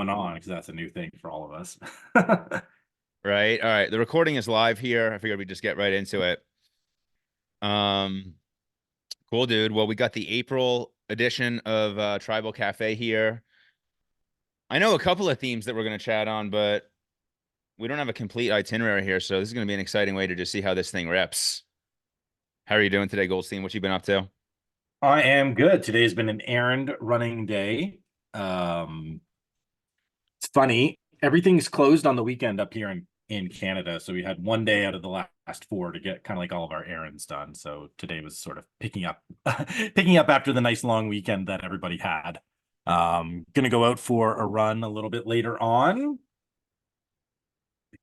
going on because that's a new thing for all of us. Right. All right. The recording is live here. I figured we'd just get right into it. Um, cool, dude. Well, we got the April edition of Tribal Cafe here. I know a couple of themes that we're going to chat on, but we don't have a complete itinerary here, so this is going to be an exciting way to just see how this thing rips. How are you doing today, Goldstein? What you been up to? I am good. Today's been an errand running day. Um, it's funny. Everything's closed on the weekend up here in Canada, so we had one day out of the last four to get kind of like all of our errands done. So today was sort of picking up picking up after the nice long weekend that everybody had. Gonna go out for a run a little bit later on.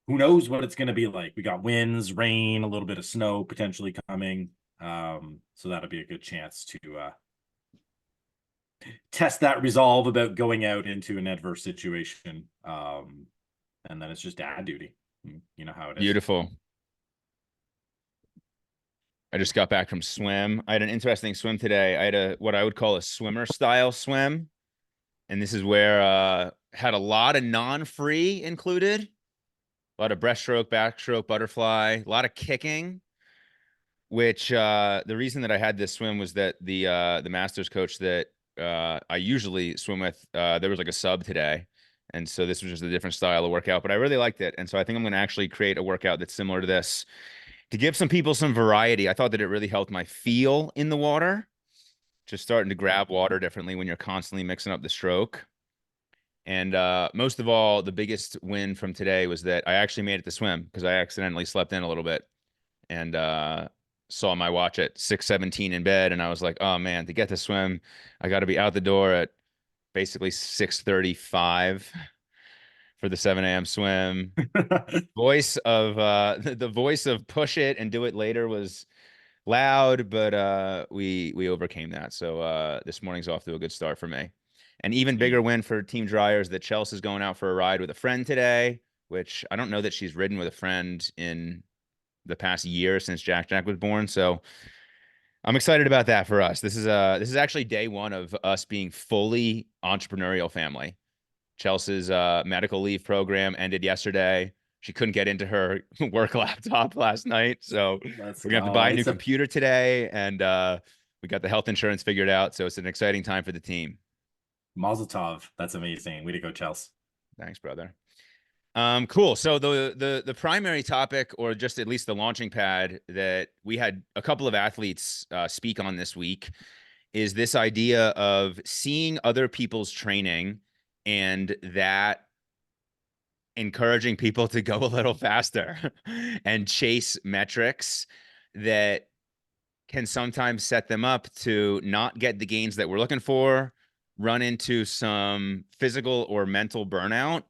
Who knows what it's going to be like? We got winds, rain, a little bit of snow potentially coming. So that'll be a good chance to test that resolve about going out into an adverse situation. And then it's just dad duty. You know how it is. Beautiful. I just got back from swim. I had an interesting swim today. I had a what I would call a swimmer style swim, and this is where had a lot of non-free included. A lot of breaststroke, backstroke, butterfly, a lot of kicking. Which the reason that I had this swim was that the masters coach that I usually swim with, there was like a sub today, and so this was just a different style of workout. But I really liked it, and so I think I'm going to actually create a workout that's similar to this to give some people some variety. I thought that it really helped my feel in the water, just starting to grab water differently when you're constantly mixing up the stroke. And most of all, the biggest win from today was that I actually made it to swim because I accidentally slept in a little bit and saw my watch at 6:17 in bed, and I was like, oh man, to get to swim, I got to be out the door at basically 6:35 for the 7 a.m. swim. Voice of the voice of push it and do it later was loud, but we overcame that. So this morning's off to a good start for me. An even bigger win for Team Dryers that Chelsea's going out for a ride with a friend today, which I don't know that she's ridden with a friend in the past year since Jack was born. So I'm excited about that for us. This is actually day one of us being fully entrepreneurial family. Chelsea's medical leave program ended yesterday. She couldn't get into her work laptop last night, so Let's we're gonna have to go. buy a new computer today, and we got the health insurance figured out. So it's an exciting time for the team. Mazel tov. That's amazing. Way to go, Chelsea. Thanks, brother. Cool. So the primary topic, or just at least the launching pad that we had a couple of athletes speak on this week, is this idea of seeing other people's training and that encouraging people to go a little faster and chase metrics that can sometimes set them up to not get the gains that we're looking for, run into some physical or mental burnout,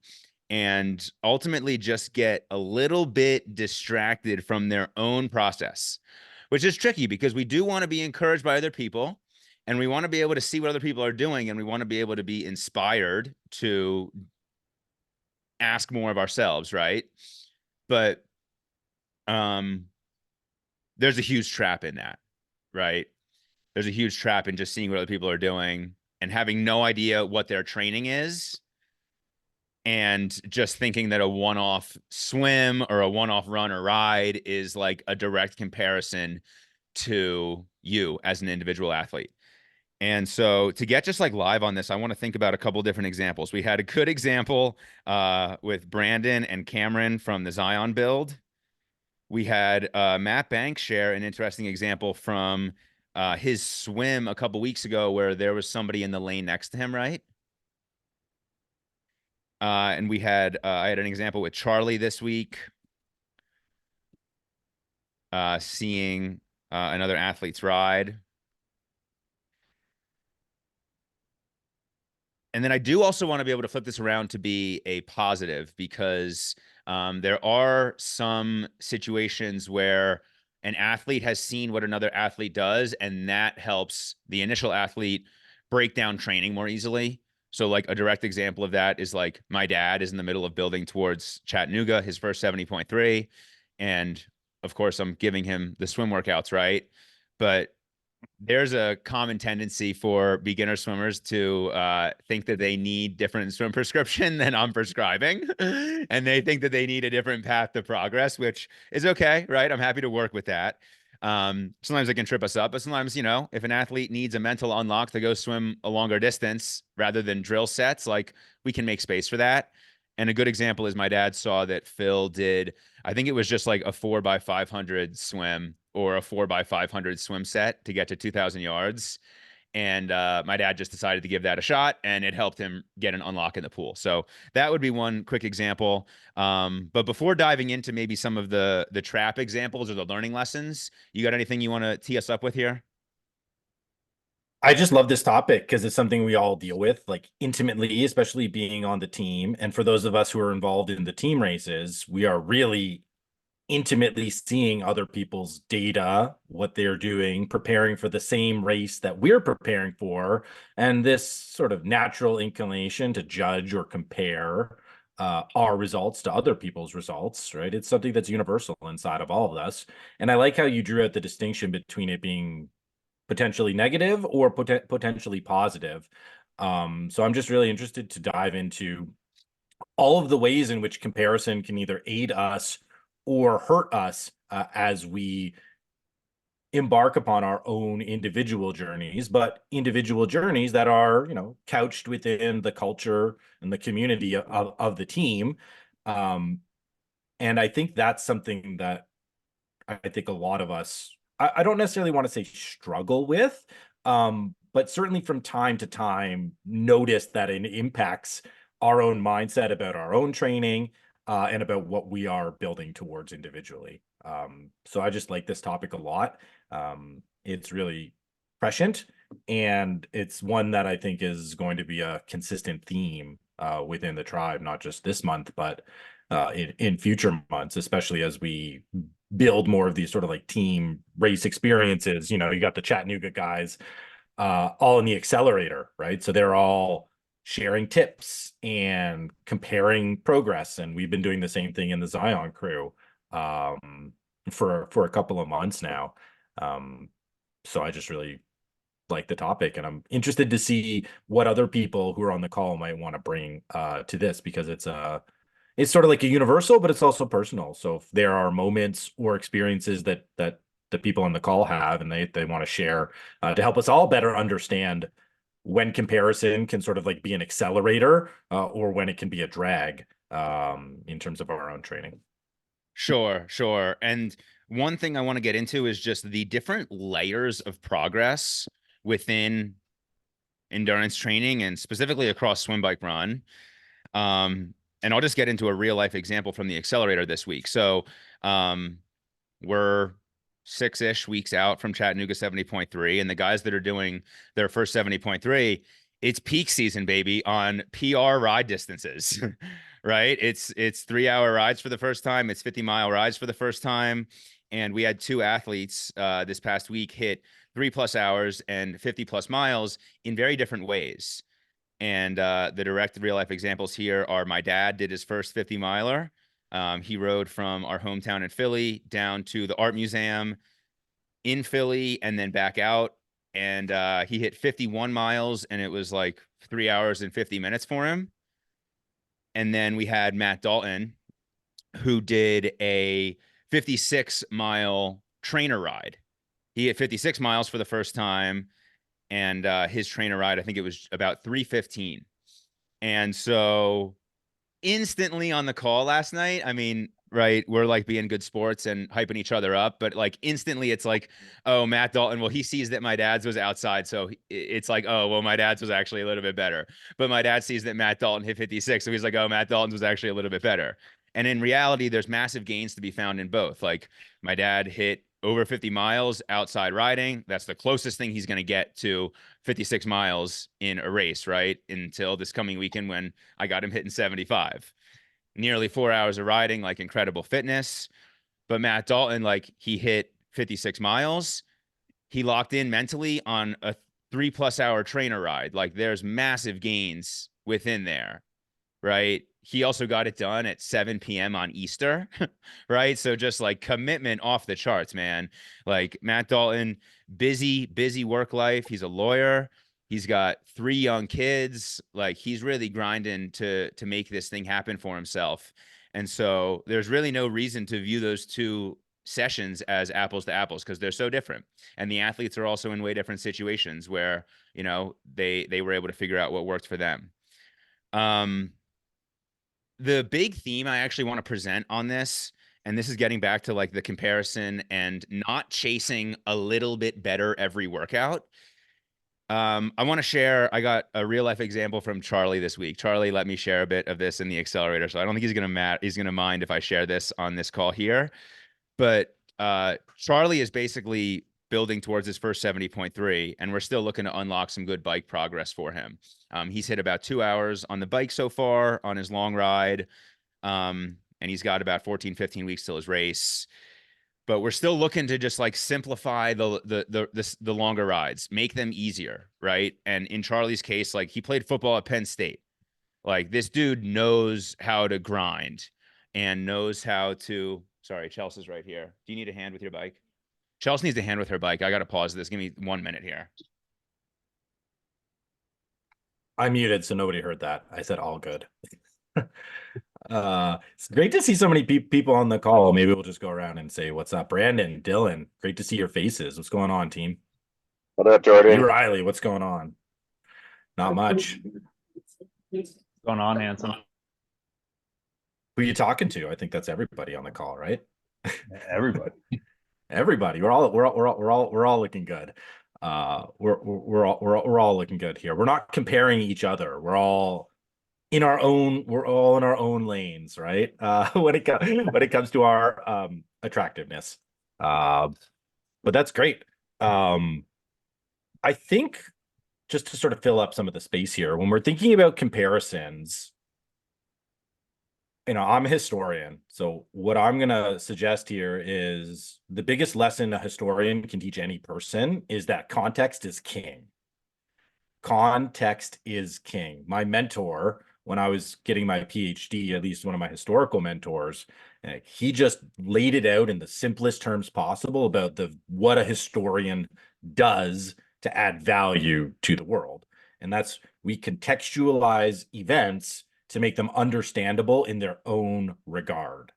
and ultimately just get a little bit distracted from their own process, which is tricky because we do want to be encouraged by other people and we want to be able to see what other people are doing and we want to be able to be inspired to ask more of ourselves, right? But um there's a huge trap in that, right? There's a huge trap in just seeing what other people are doing and having no idea what their training is and just thinking that a one-off swim or a one-off run or ride is like a direct comparison to you as an individual athlete. And so to get just like live on this, I want to think about a couple different examples. We had a good example with Brandon and Cameron from the Zion build. We had Matt Banks share an interesting example from his swim a couple weeks ago where there was somebody in the lane next to him, right? And we had I had an example with Charlie this week, seeing another athlete's ride. And then I do also want to be able to flip this around to be a positive because there are some situations where an athlete has seen what another athlete does, and that helps the initial athlete break down training more easily. So, like a direct example of that is like my dad is in the middle of building towards Chattanooga, his first 70.3. And of course, I'm giving him the swim workouts, right? But There's a common tendency for beginner swimmers to think that they need different swim prescription than I'm prescribing. And they think that they need a different path to progress, which is okay, right? I'm happy to work with that. Sometimes it can trip us up, but sometimes, if an athlete needs a mental unlock to go swim a longer distance rather than drill sets, like we can make space for that. And a good example is my dad saw that Phil did, I think it was just like a 4x500 swim or a 4x500 swim set to get to 2,000 yards. And my dad just decided to give that a shot, and it helped him get an unlock in the pool. So that would be one quick example. But before diving into maybe some of the trap examples or the learning lessons, you got anything you want to tee us up with here? I just love this topic because it's something we all deal with, like intimately, especially being on the team. And for those of us who are involved in the team races, we are really intimately seeing other people's data, what they're doing, preparing for the same race that we're preparing for, and this sort of natural inclination to judge or compare our results to other people's results, right? It's something that's universal inside of all of us. And I like how you drew out the distinction between it being potentially negative or potentially positive. So I'm just really interested to dive into all of the ways in which comparison can either aid us or hurt us as we embark upon our own individual journeys, but individual journeys that are, couched within the culture and the community of the team. Um, and I think that's something that I think a lot of us, I don't necessarily want to say struggle with, but certainly from time to time notice that it impacts our own mindset about our own training and about what we are building towards individually. So I just like this topic a lot. It's really prescient, and it's one that I think is going to be a consistent theme within the tribe, not just this month, but in future months, especially as we build more of these sort of like team race experiences. You got the Chattanooga guys all in the accelerator, right? So they're all sharing tips and comparing progress. And we've been doing the same thing in the Zion crew for a couple of months now. So I just really like the topic, and I'm interested to see what other people who are on the call might want to bring to this, because it's sort of like a universal, but it's also personal. So if there are moments or experiences that the people on the call have, and they want to share to help us all better understand when comparison can sort of like be an accelerator or when it can be a drag in terms of our own training. Sure, sure. And one thing I want to get into is just the different layers of progress within endurance training and specifically across swim, bike, run. And I'll just get into a real life example from the accelerator this week. So we're 6-ish weeks out from Chattanooga 70.3, and the guys that are doing their first 70.3, it's peak season, baby, on PR ride distances. Right? It's 3-hour rides for the first time. It's 50-mile rides for the first time. And we had two athletes this past week hit 3+ hours and 50+ miles in very different ways. And the direct real life examples here are my dad did his first 50 miler. He rode from our hometown in Philly down to the art museum in Philly and then back out. And he hit 51 miles, and it was like 3 hours and 50 minutes for him. And then we had Matt Dalton, who did a 56-mile trainer ride. He hit 56 miles for the first time, and his trainer ride, I think it was about 3:15. And so instantly on the call last night, I mean, right, we're like being good sports and hyping each other up, but like instantly it's like, oh, Matt Dalton, well, he sees that my dad's was outside, so it's like, oh, well, my dad's was actually a little bit better. But my dad sees that Matt Dalton hit 56, so he's like, oh, Matt Dalton's was actually a little bit better. And in reality, there's massive gains to be found in both. Like my dad hit over 50 miles outside riding. That's the closest thing he's going to get to 56 miles in a race, right? Until this coming weekend when I got him hitting 75. Nearly 4 hours of riding, like incredible fitness. But Matt Dalton, like he hit 56 miles. He locked in mentally on a 3+ hour trainer ride. Like there's massive gains within there, right? he also got it done at 7 p.m. on Easter, right? So just like commitment off the charts, man. Like Matt Dalton, busy work life. He's a lawyer. He's got 3 young kids. Like he's really grinding to make this thing happen for himself. And so there's really no reason to view those two sessions as apples to apples because they're so different. And the athletes are also in way different situations where, they were able to figure out what worked for them. The big theme I actually want to present on this, and this is getting back to like the comparison and not chasing a little bit better every workout. I want to share, I got a real life example from Charlie this week. Charlie let me share a bit of this in the accelerator. So I don't think he's gonna mind if I share this on this call here. But Charlie is basically building towards his first 70.3, and we're still looking to unlock some good bike progress for him. He's hit about 2 hours on the bike so far on his long ride. And he's got about 14, 15 weeks till his race. But we're still looking to just like simplify the longer rides, make them easier, right? And in Charlie's case, like he played football at Penn State. Like this dude knows how to grind and knows how to. Sorry, Chelsea's right here. Do you need a hand with your bike? Chelsea needs a hand with her bike. I got to pause this. Give me 1 minute here. I muted, so nobody heard that. I said all good. It's great to see so many people on the call. Maybe we'll just go around and say, what's up, Brandon, Dylan? Great to see your faces. What's going on, team? What up, Jordan? Hey, Riley, what's going on? Not much. What's going on, Hanson? Who you talking to? I think that's everybody on the call, right? Everybody. Everybody. We're all looking good. We're all looking good here. We're not comparing each other. We're all in our own lanes, right? When it comes to our attractiveness. But that's great. I think just to sort of fill up some of the space here, when we're thinking about comparisons, I'm a historian. So what I'm going to suggest here is the biggest lesson a historian can teach any person is that context is king. Context is king. My mentor, when I was getting my PhD, at least one of my historical mentors, he just laid it out in the simplest terms possible about what a historian does to add value to the world. And that's, we contextualize events to make them understandable in their own regard.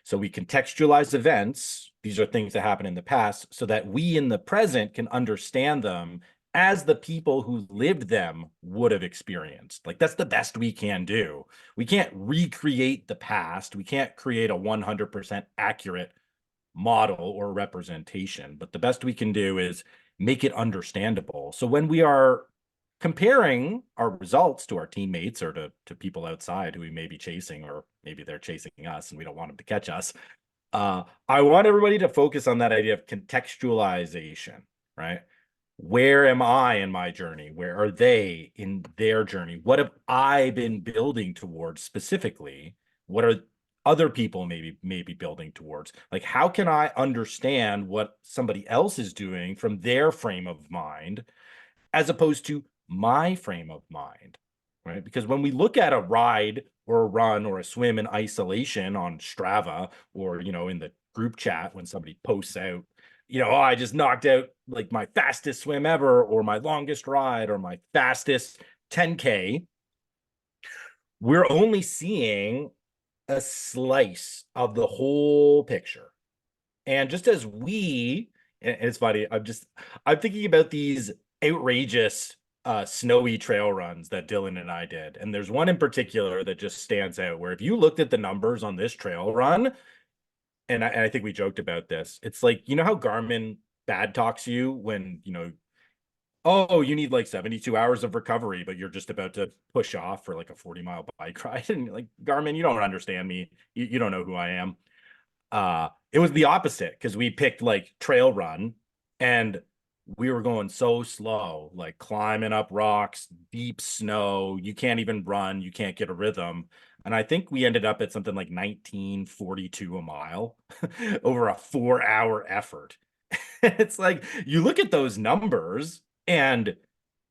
So we contextualize events. These are things that happen in the past so that we in the present can understand them as the people who lived them would have experienced. Like that's the best we can do. We can't recreate the past. We can't create a 100% accurate model or representation, but the best we can do is make it understandable. So when we are comparing our results to our teammates or to people outside who we may be chasing, or maybe they're chasing us and we don't want them to catch us, I want everybody to focus on that idea of contextualization, right? Where am I in my journey? Where are they in their journey? What have I been building towards specifically? What are other people maybe building towards? Like, how can I understand what somebody else is doing from their frame of mind as opposed to my frame of mind, right? Because when we look at a ride or a run or a swim in isolation on Strava or, in the group chat when somebody posts out, I just knocked out like my fastest swim ever or my longest ride or my fastest 10K, we're only seeing a slice of the whole picture. And just as and it's funny, I'm thinking about these outrageous snowy trail runs that Dylan and I did. And there's one in particular that just stands out where if you looked at the numbers on this trail run, and I think we joked about this, it's like, how Garmin bad talks you when, oh, you need like 72 hours of recovery, but you're just about to push off for like a 40-mile bike ride. And like, Garmin, you don't understand me. You don't know who I am. It was the opposite because we picked like trail run and we were going so slow, like climbing up rocks, deep snow. You can't even run. You can't get a rhythm. And I think we ended up at something like 1942 a mile over a 4-hour effort. It's like, you look at those numbers and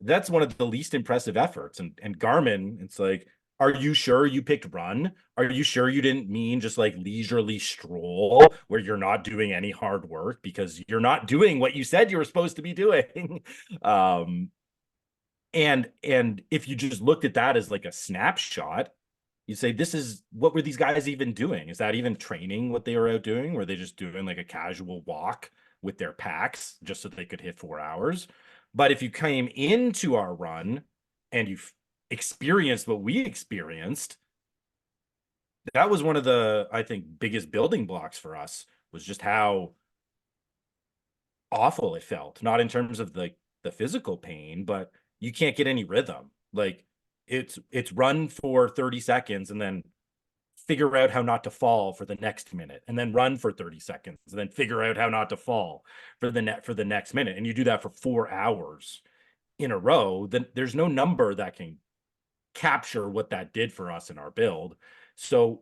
that's one of the least impressive efforts. And Garmin, it's like, Are you sure you picked run? Are you sure you didn't mean just like leisurely stroll where you're not doing any hard work because you're not doing what you said you were supposed to be doing? And if you just looked at that as like a snapshot, you say, this is what were these guys even doing? Is that even training what they were out doing? Were they just doing like a casual walk with their packs just so they could hit 4 hours? But if you came into our run and you experienced what we experienced, that was one of the, I think, biggest building blocks for us, was just how awful it felt. Not in terms of the physical pain, but you can't get any rhythm. Like it's run for 30 seconds and then figure out how not to fall for the next minute, and then run for 30 seconds and then figure out how not to fall for the next minute. And you do that for 4 hours in a row, then there's no number that can capture what that did for us in our build. So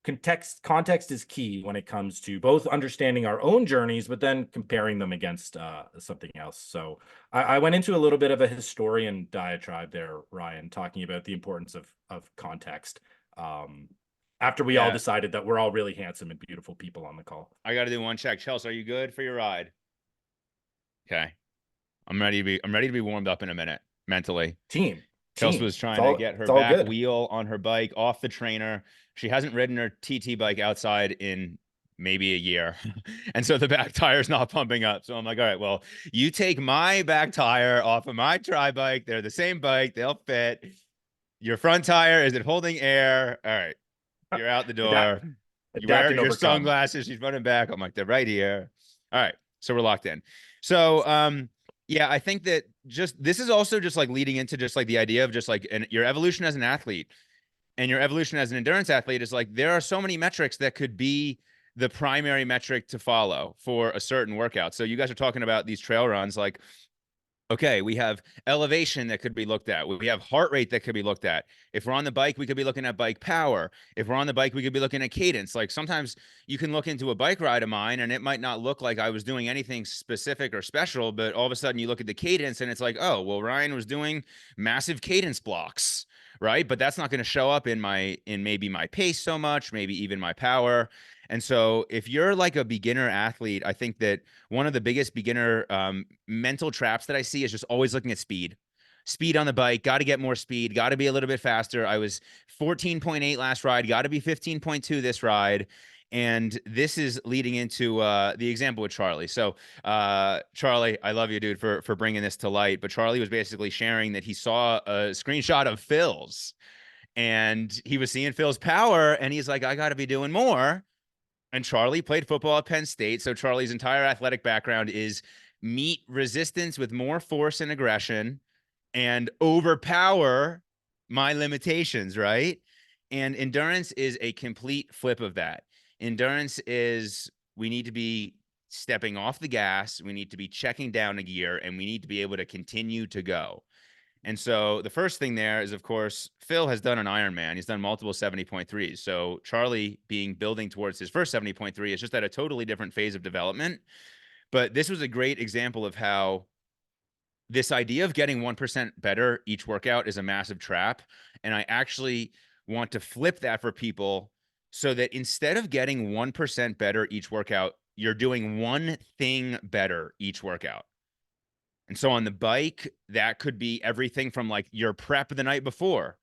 context is key when it comes to both understanding our own journeys, but then comparing them against something else. So I went into a little bit of a historian diatribe there, Ryan, talking about the importance of context. After we all decided that we're all really handsome and beautiful people on the call. I got to do one check. Chelsea, are you good for your ride? Okay. I'm ready to be warmed up in a minute mentally. Chelsea was trying to get her back wheel on her bike off the trainer. She hasn't ridden her TT bike outside in maybe a year. And so the back tire's not pumping up. So I'm like, all right, well, you take my back tire off of my tri bike. They're the same bike. They'll fit. Your front tire, is it holding air? All right. You're out the door. You wear your sunglasses. She's running back. I'm like, they're right here. All right. So we're locked in. So, yeah, I think that this is also just like leading into just like the idea of just like your evolution as an athlete and your evolution as an endurance athlete is like, there are so many metrics that could be the primary metric to follow for a certain workout. So you guys are talking about these trail runs, like, okay, we have elevation that could be looked at. We have heart rate that could be looked at. If we're on the bike, we could be looking at bike power. If we're on the bike, we could be looking at cadence. Like sometimes you can look into a bike ride of mine and it might not look like I was doing anything specific or special, but all of a sudden you look at the cadence and it's like, oh, well, Ryan was doing massive cadence blocks, right? But that's not going to show up in maybe my pace so much, maybe even my power. And so if you're like a beginner athlete, I think that one of the biggest beginner mental traps that I see is just always looking at speed on the bike. Got to get more speed, got to be a little bit faster. I was 14.8 last ride, got to be 15.2 this ride. And this is leading into the example with Charlie. So Charlie, I love you, dude, for bringing this to light. But Charlie was basically sharing that he saw a screenshot of Phil's and he was seeing Phil's power and he's like, I got to be doing more. And Charlie played football at Penn State. So Charlie's entire athletic background is meet resistance with more force and aggression and overpower my limitations, right? And endurance is a complete flip of that. Endurance is we need to be stepping off the gas. We need to be checking down a gear and we need to be able to continue to go. And so the first thing there is, of course, Phil has done an Ironman. He's done multiple 70.3s. So Charlie building towards his first 70.3 is just at a totally different phase of development. But this was a great example of how this idea of getting 1% better each workout is a massive trap. And I actually want to flip that for people so that instead of getting 1% better each workout, you're doing one thing better each workout. And so on the bike, that could be everything from like your prep the night before.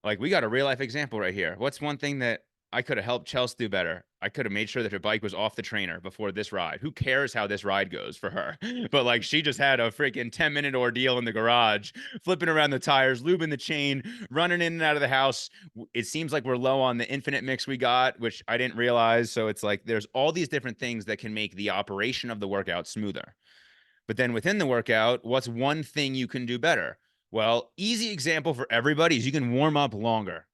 Like we got a real life example right here. What's one thing that I could have helped Chelsea do better? I could have made sure that her bike was off the trainer before this ride. Who cares how this ride goes for her? But like she just had a freaking 10-minute ordeal in the garage, flipping around the tires, lubing the chain, running in and out of the house. It seems like we're low on the infinite mix we got, which I didn't realize. So it's like there's all these different things that can make the operation of the workout smoother. But then within the workout, what's one thing you can do better? Well, easy example for everybody is you can warm up longer.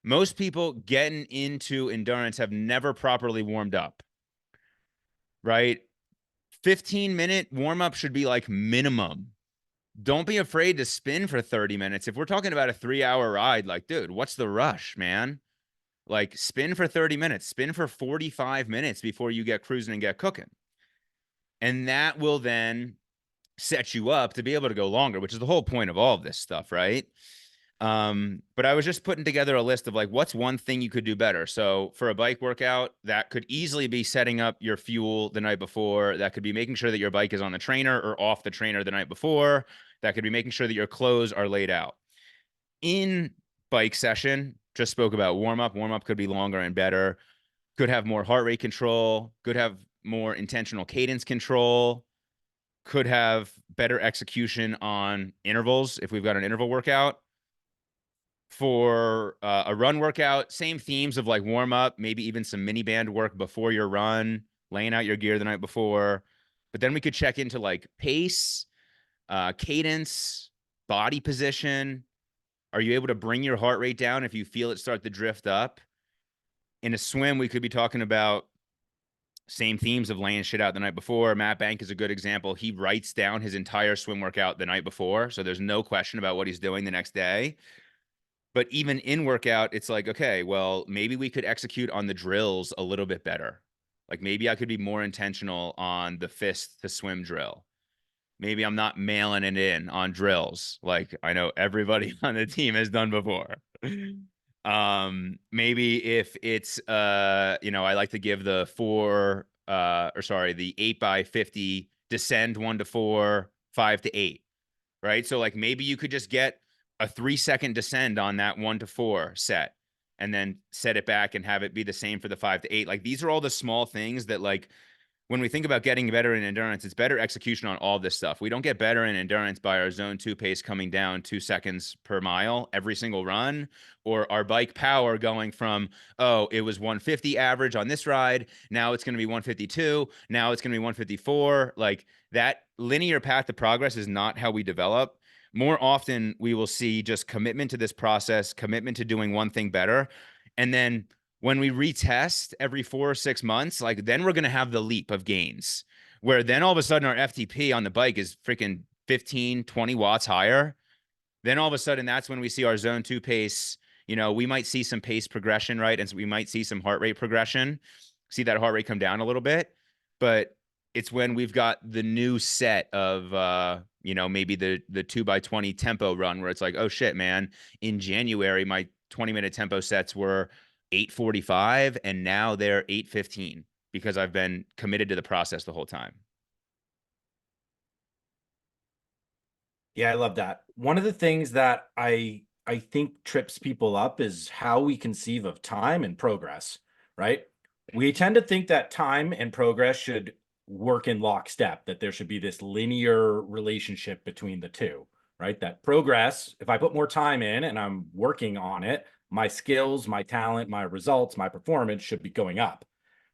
Most people getting into endurance have never properly warmed up, right? 15-minute warm up should be like minimum. Don't be afraid to spin for 30 minutes. If we're talking about a 3-hour ride, like, dude, what's the rush, man? Like spin for 30 minutes, spin for 45 minutes before you get cruising and get cooking. And that will then set you up to be able to go longer, which is the whole point of all of this stuff, right? But I was just putting together a list of like, what's one thing you could do better? So for a bike workout, that could easily be setting up your fuel the night before. That could be making sure that your bike is on the trainer or off the trainer the night before. That could be making sure that your clothes are laid out. In bike session, just spoke about warm up. Warm up could be longer and better, could have more heart rate control, could have more intentional cadence control, could have better execution on intervals if we've got an interval workout. For a run workout, same themes of like warm up, maybe even some mini band work before your run, laying out your gear the night before. But then we could check into like pace, cadence, body position. Are you able to bring your heart rate down if you feel it start to drift up? In a swim, we could be talking about same themes of laying shit out the night before. Matt Bank is a good example. He writes down his entire swim workout the night before, so there's no question about what he's doing the next day. But even in workout, it's like, okay, well, maybe we could execute on the drills a little bit better. Like maybe I could be more intentional on the fist to swim drill. Maybe I'm not mailing it in on drills like I know everybody on the team has done before. Maybe if it's I like to give the the 8x50 descend 1 to 4, 5 to 8, right? So like maybe you could just get a 3-second descend on that 1 to 4 set and then set it back and have it be the same for the 5 to 8. Like these are all the small things that like when we think about getting better in endurance, it's better execution on all this stuff. We don't get better in endurance by our zone 2 pace coming down 2 seconds per mile every single run, or our bike power going from, oh, it was 150 average on this ride. Now it's going to be 152. Now it's going to be 154. Like that linear path to progress is not how we develop. More often we will see just commitment to this process, commitment to doing one thing better. And then when we retest every 4 or 6 months, like then we're going to have the leap of gains where then all of a sudden our FTP on the bike is freaking 15, 20 watts higher. Then all of a sudden that's when we see our zone 2 pace. We might see some pace progression, right? And so we might see some heart rate progression, see that heart rate come down a little bit, but it's when we've got the new set of, maybe the 2x20 tempo run where it's like, oh shit, man, in January, my 20-minute tempo sets were 8:45 and now they're 8:15 because I've been committed to the process the whole time. Yeah, I love that. One of the things that I think trips people up is how we conceive of time and progress, right? We tend to think that time and progress should work in lockstep, that there should be this linear relationship between the two, right? That progress, if I put more time in and I'm working on it, my skills, my talent, my results, my performance should be going up,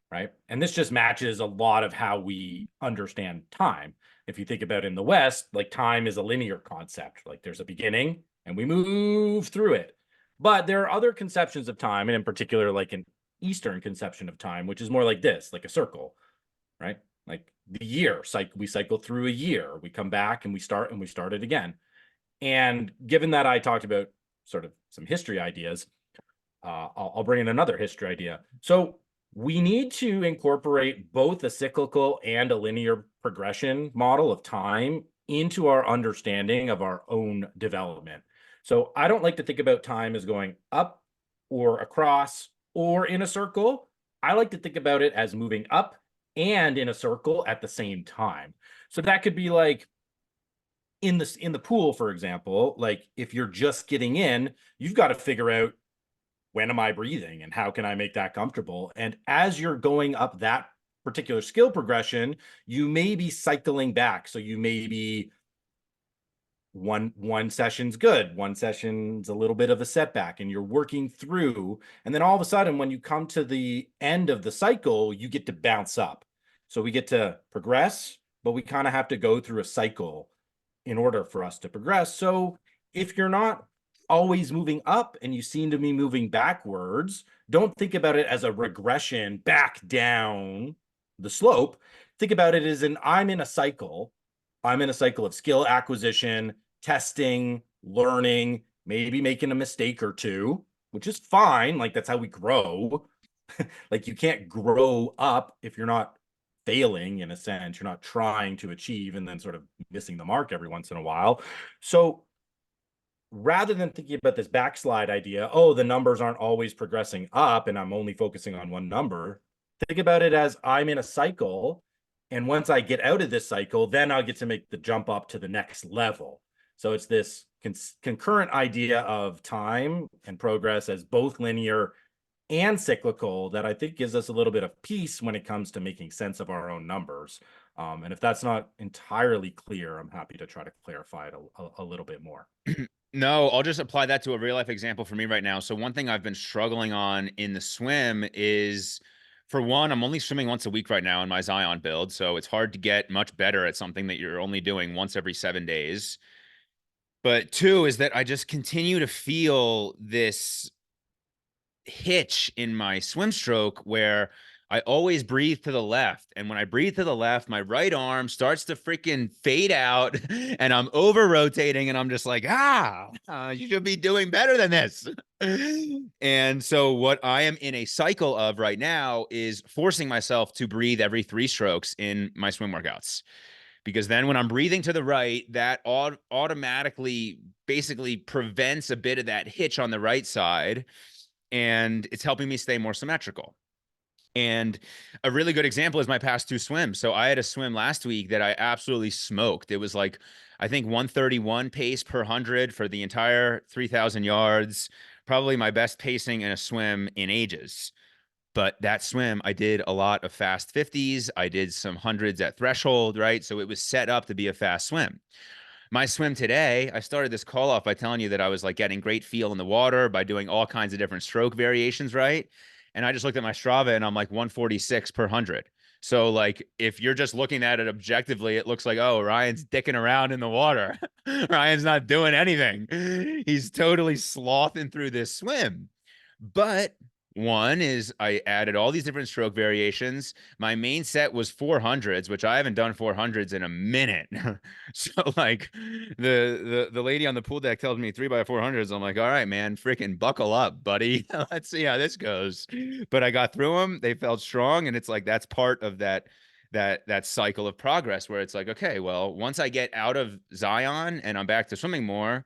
right? And this just matches a lot of how we understand time. If you think about in the West, like time is a linear concept, like there's a beginning and we move through it. But there are other conceptions of time, and in particular, like an Eastern conception of time, which is more like this, like a circle, right? Like the year, we cycle through a year, we come back and we start it again. And given that I talked about sort of some history ideas, I'll bring in another history idea. So we need to incorporate both a cyclical and a linear progression model of time into our understanding of our own development. So I don't like to think about time as going up or across or in a circle. I like to think about it as moving up and in a circle at the same time. So that could be like in the pool, for example, like if you're just getting in, you've got to figure out, when am I breathing and how can I make that comfortable? And as you're going up that particular skill progression, you may be cycling back. So you may be one session's good, one session's a little bit of a setback, and you're working through. And then all of a sudden, when you come to the end of the cycle, you get to bounce up. So we get to progress, but we kind of have to go through a cycle in order for us to progress. So if you're not always moving up and you seem to be moving backwards, don't think about it as a regression back down the slope. Think about it as I'm in a cycle. I'm in a cycle of skill acquisition, testing, learning, maybe making a mistake or two, which is fine. Like that's how we grow. Like you can't grow up if you're not failing, in a sense. You're not trying to achieve and then sort of missing the mark every once in a while. So rather than thinking about this backslide idea, oh, the numbers aren't always progressing up and I'm only focusing on one number, think about it as I'm in a cycle. And once I get out of this cycle, then I'll get to make the jump up to the next level. So it's this concurrent idea of time and progress as both linear and cyclical that I think gives us a little bit of peace when it comes to making sense of our own numbers. And if that's not entirely clear, I'm happy to try to clarify it a little bit more. No, I'll just apply that to a real life example for me right now. So one thing I've been struggling on in the swim is, for one, I'm only swimming once a week right now in my Zion build. So it's hard to get much better at something that you're only doing once every 7 days. But two is that I just continue to feel this hitch in my swim stroke where I always breathe to the left. And when I breathe to the left, my right arm starts to freaking fade out and I'm over rotating and I'm just like, you should be doing better than this. And so what I am in a cycle of right now is forcing myself to breathe every 3 strokes in my swim workouts. Because then when I'm breathing to the right, that automatically basically prevents a bit of that hitch on the right side. And it's helping me stay more symmetrical. And a really good example is my past 2 swims. So I had a swim last week that I absolutely smoked. It was like, I think 131 pace per 100 for the entire 3,000 yards, probably my best pacing in a swim in ages. But that swim, I did a lot of fast 50s. I did some hundreds at threshold, right? So it was set up to be a fast swim. My swim today, I started this call off by telling you that I was like getting great feel in the water by doing all kinds of different stroke variations, right? And I just looked at my Strava and I'm like 146 per 100. So like, if you're just looking at it objectively, it looks like, oh, Ryan's dicking around in the water. Ryan's not doing anything. He's totally slothing through this swim. But one is I added all these different stroke variations. My main set was 400s, which I haven't done 400s in a minute. So like the lady on the pool deck tells me 3x400s. I'm like, all right, man, freaking buckle up, buddy. Let's see how this goes. But I got through them. They felt strong. And it's like, that's part of that cycle of progress where it's like, okay, well, once I get out of Zion and I'm back to swimming more,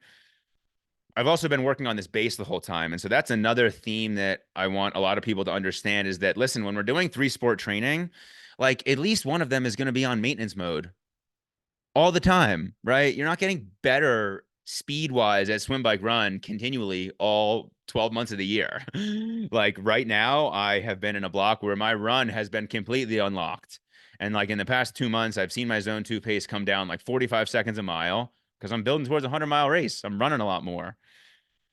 I've also been working on this base the whole time. And so that's another theme that I want a lot of people to understand is that, listen, when we're doing 3-sport training, like at least one of them is going to be on maintenance mode all the time, right? You're not getting better speed wise at swim, bike, run continually all 12 months of the year. Like right now, I have been in a block where my run has been completely unlocked. And like in the past 2 months, I've seen my zone 2 pace come down like 45 seconds a mile because I'm building towards a 100-mile race. I'm running a lot more.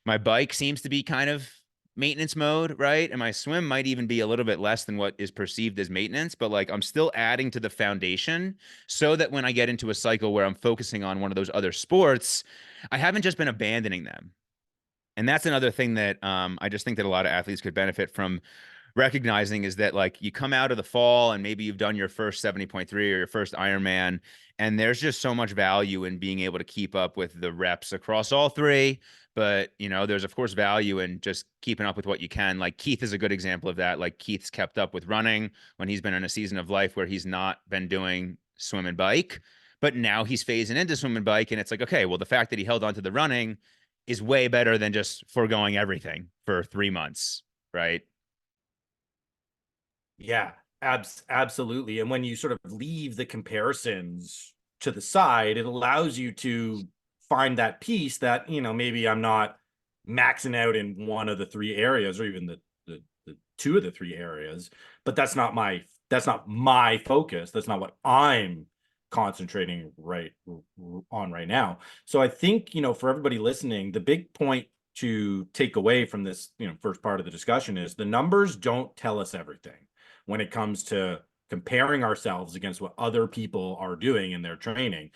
My bike seems to be kind of maintenance mode, right? And my swim might even be a little bit less than what is perceived as maintenance, but like I'm still adding to the foundation so that when I get into a cycle where I'm focusing on one of those other sports, I haven't just been abandoning them. And that's another thing that I just think that a lot of athletes could benefit from recognizing is that like you come out of the fall and maybe you've done your first 70.3 or your first Ironman, and there's just so much value in being able to keep up with the reps across all 3. But, you know, there's of course value in just keeping up with what you can. Like Keith is a good example of that. Like Keith's kept up with running when he's been in a season of life where he's not been doing swim and bike, but now he's phasing into swim and bike. And it's like, okay, well, the fact that he held on to the running is way better than just foregoing everything for 3 months, right? Yeah, absolutely. And when you sort of leave the comparisons to the side, it allows you to find that piece that, you know, maybe I'm not maxing out in one of the 3 areas or even the 2 of the 3 areas, but that's not my focus. That's not what I'm concentrating on right now. So I think, you know, for everybody listening, the big point to take away from this, you know, first part of the discussion is the numbers don't tell us everything when it comes to comparing ourselves against what other people are doing in their training.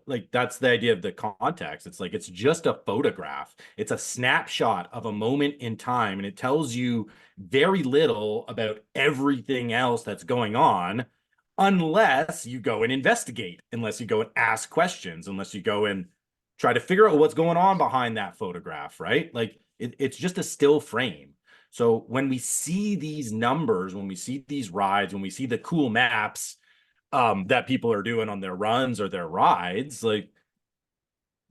Like that's the idea of the context. It's like, it's just a photograph. It's a snapshot of a moment in time. And it tells you very little about everything else that's going on, unless you go and investigate, unless you go and ask questions, unless you go and try to figure out what's going on behind that photograph, right? Like it's just a still frame. So when we see these numbers, when we see these rides, when we see the cool maps that people are doing on their runs or their rides, like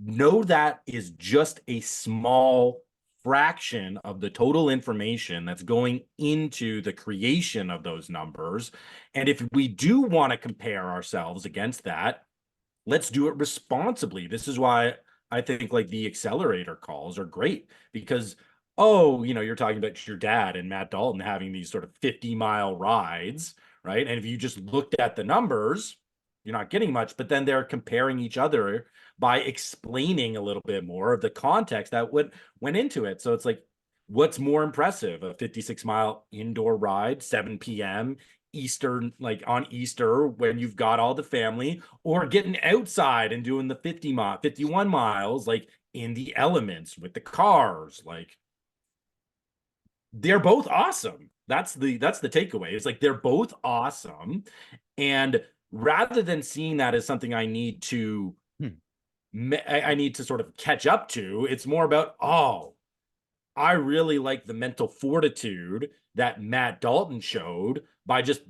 know that is just a small fraction of the total information that's going into the creation of those numbers. And if we do want to compare ourselves against that, let's do it responsibly. This is why I think like the accelerator calls are great, because, oh, you're talking about your dad and Matt Dalton having these sort of 50-mile rides, right? And if you just looked at the numbers, you're not getting much, but then they're comparing each other by explaining a little bit more of the context that went into it. So it's like, what's more impressive, a 56-mile indoor ride, 7 p.m. Eastern, like on Easter when you've got all the family, or getting outside and doing the 51 miles, like in the elements with the cars? Like, they're both awesome. That's the takeaway. It's like, they're both awesome. And rather than seeing that as something I need to sort of catch up to, it's more about, oh, I really like the mental fortitude that Matt Dalton showed by just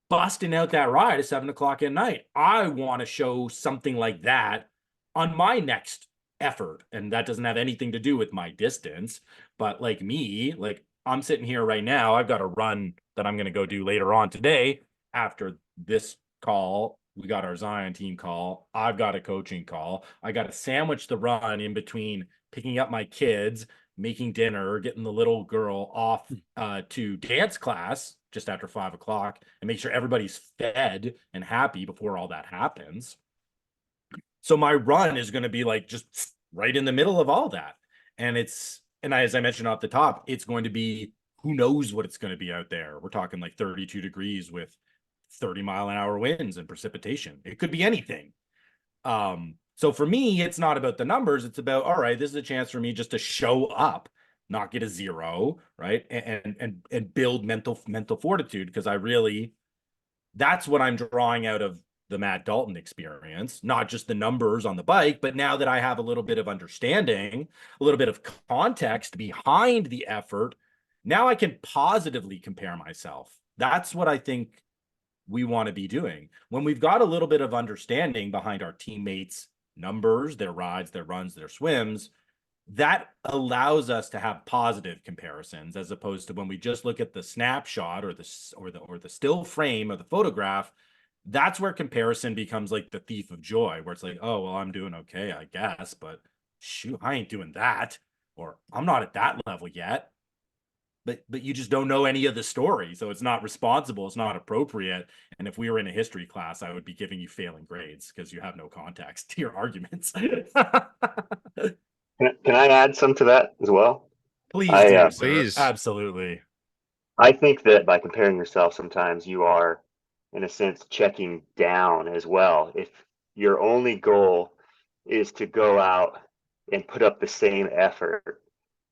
busting out that ride at 7 o'clock at night. I want to show something like that on my next effort. And that doesn't have anything to do with my distance, but like me, like I'm sitting here right now, I've got a run that I'm going to go do later on today. After this call, we got our Zion team call. I've got a coaching call. I got to sandwich the run in between picking up my kids, making dinner, getting the little girl off to dance class just after 5 o'clock, and make sure everybody's fed and happy before all that happens. So my run is going to be like just right in the middle of all that. And as I mentioned off the top, it's going to be, who knows what it's going to be out there. We're talking like 32 degrees with 30-mile-an-hour winds and precipitation. It could be anything. So for me, it's not about the numbers. It's about, all right, this is a chance for me just to show up, not get a 0, right? And build mental fortitude, because that's what I'm drawing out of the Matt Dalton experience, not just the numbers on the bike, but now that I have a little bit of understanding, a little bit of context behind the effort, now I can positively compare myself. That's what I think we want to be doing. When we've got a little bit of understanding behind our teammates' numbers, their rides, their runs, their swims, that allows us to have positive comparisons, as opposed to when we just look at the snapshot or the still frame of the photograph. That's where comparison becomes like the thief of joy, where it's like, oh, well, I'm doing okay, I guess, but shoot, I ain't doing that, or I'm not at that level yet. But you just don't know any of the story, so it's not responsible, it's not appropriate. And if we were in a history class, I would be giving you failing grades because you have no context to your arguments. Can I add some to that as well? Please I, do, sir. please. Absolutely. I think that by comparing yourself, sometimes you are, in a sense, checking down as well. If your only goal is to go out and put up the same effort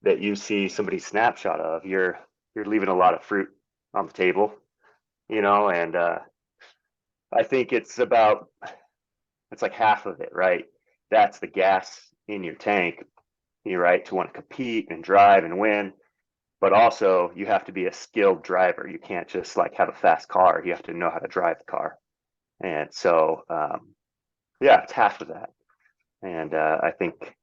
that you see somebody's snapshot of, you're leaving a lot of fruit on the table, and I think it's like half of it, right? That's the gas in your tank, right, to want to compete and drive and win. But also you have to be a skilled driver. You can't just like have a fast car. You have to know how to drive the car. And so, it's half of that. And I think,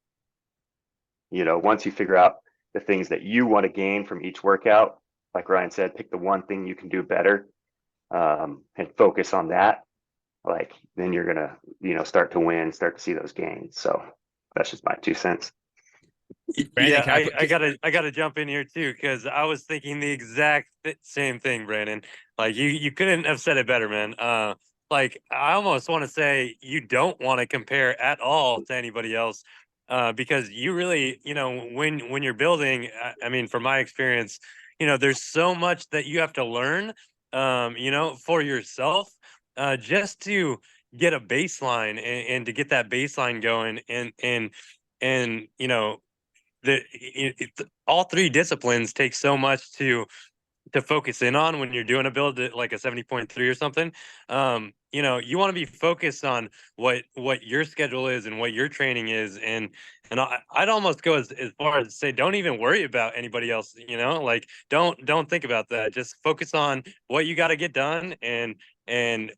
once you figure out the things that you want to gain from each workout, like Ryan said, pick the one thing you can do better, and focus on that. Like, then you're going to, start to win, start to see those gains. So that's just my 2 cents. Brandon, Yeah, can I gotta jump in here too, because I was thinking the exact same thing, Brandon. Like you couldn't have said it better, man. Like I almost want to say you don't want to compare at all to anybody else, because you really, when you're building, I mean, from my experience, there's so much that you have to learn, for yourself, just to get a baseline and to get that baseline going, and all 3 disciplines take so much to focus in on when you're doing a build at like a 70.3 or something. You want to be focused on what your schedule is and what your training is, and I'd almost go as far as to say, don't even worry about anybody else. Like don't think about that. Just focus on what you got to get done, and and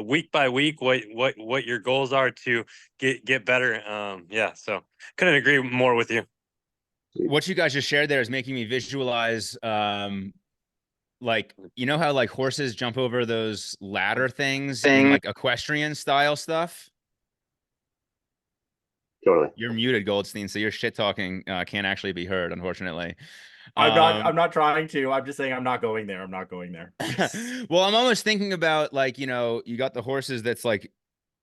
week by week what your goals are to get better. Yeah, so couldn't agree more with you. What you guys just shared there is making me visualize like, you know how like horses jump over those ladder things in like equestrian style stuff? Totally. You're muted, Goldstein, so your shit talking can't actually be heard, unfortunately. I'm not trying to. I'm just saying I'm not going there. I'm not going there. Well, I'm almost thinking about like, you got the horses that's like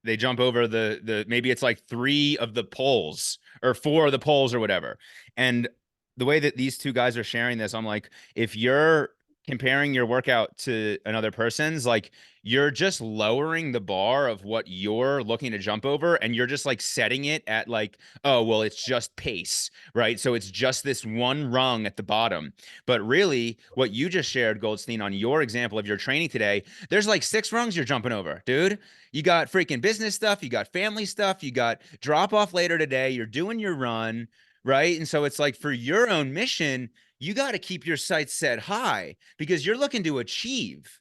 they jump over the maybe it's like 3 of the poles or 4 of the poles or whatever. And the way that these two guys are sharing this, I'm like, if you're comparing your workout to another person's, like you're just lowering the bar of what you're looking to jump over, and you're just like setting it at like, oh, well, it's just pace, right? So it's just this one rung at the bottom. But really, what you just shared, Goldstein, on your example of your training today, there's like 6 rungs you're jumping over, dude. You got freaking business stuff, you got family stuff, you got drop off later today, you're doing your run, right? And so it's like for your own mission, you got to keep your sights set high because you're looking to achieve,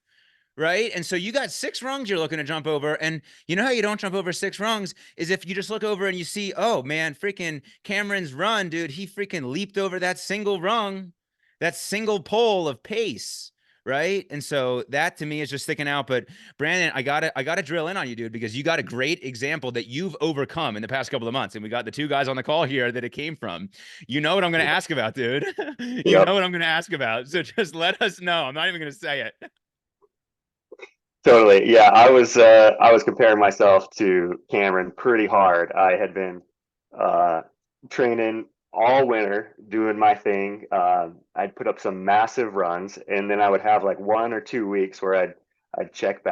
right? And so you got 6 rungs you're looking to jump over. And you know how you don't jump over 6 rungs is if you just look over and you see, oh man, freaking Cameron's run, dude, he freaking leaped over that single rung, that single pole of pace. Right. And so that to me is just sticking out. But Brandon, I gotta drill in on you, dude, because you got a great example that you've overcome in the past couple of months. And we got the 2 guys on the call here that it came from. You know what I'm gonna ask about, dude. You know what I'm gonna ask about. So just let us know. I'm not even gonna say it. Totally. Yeah, I was comparing myself to Cameron pretty hard. I had been training all winter, doing my thing. I'd put up some massive runs, and then I would have like 1 or 2 weeks where I'd check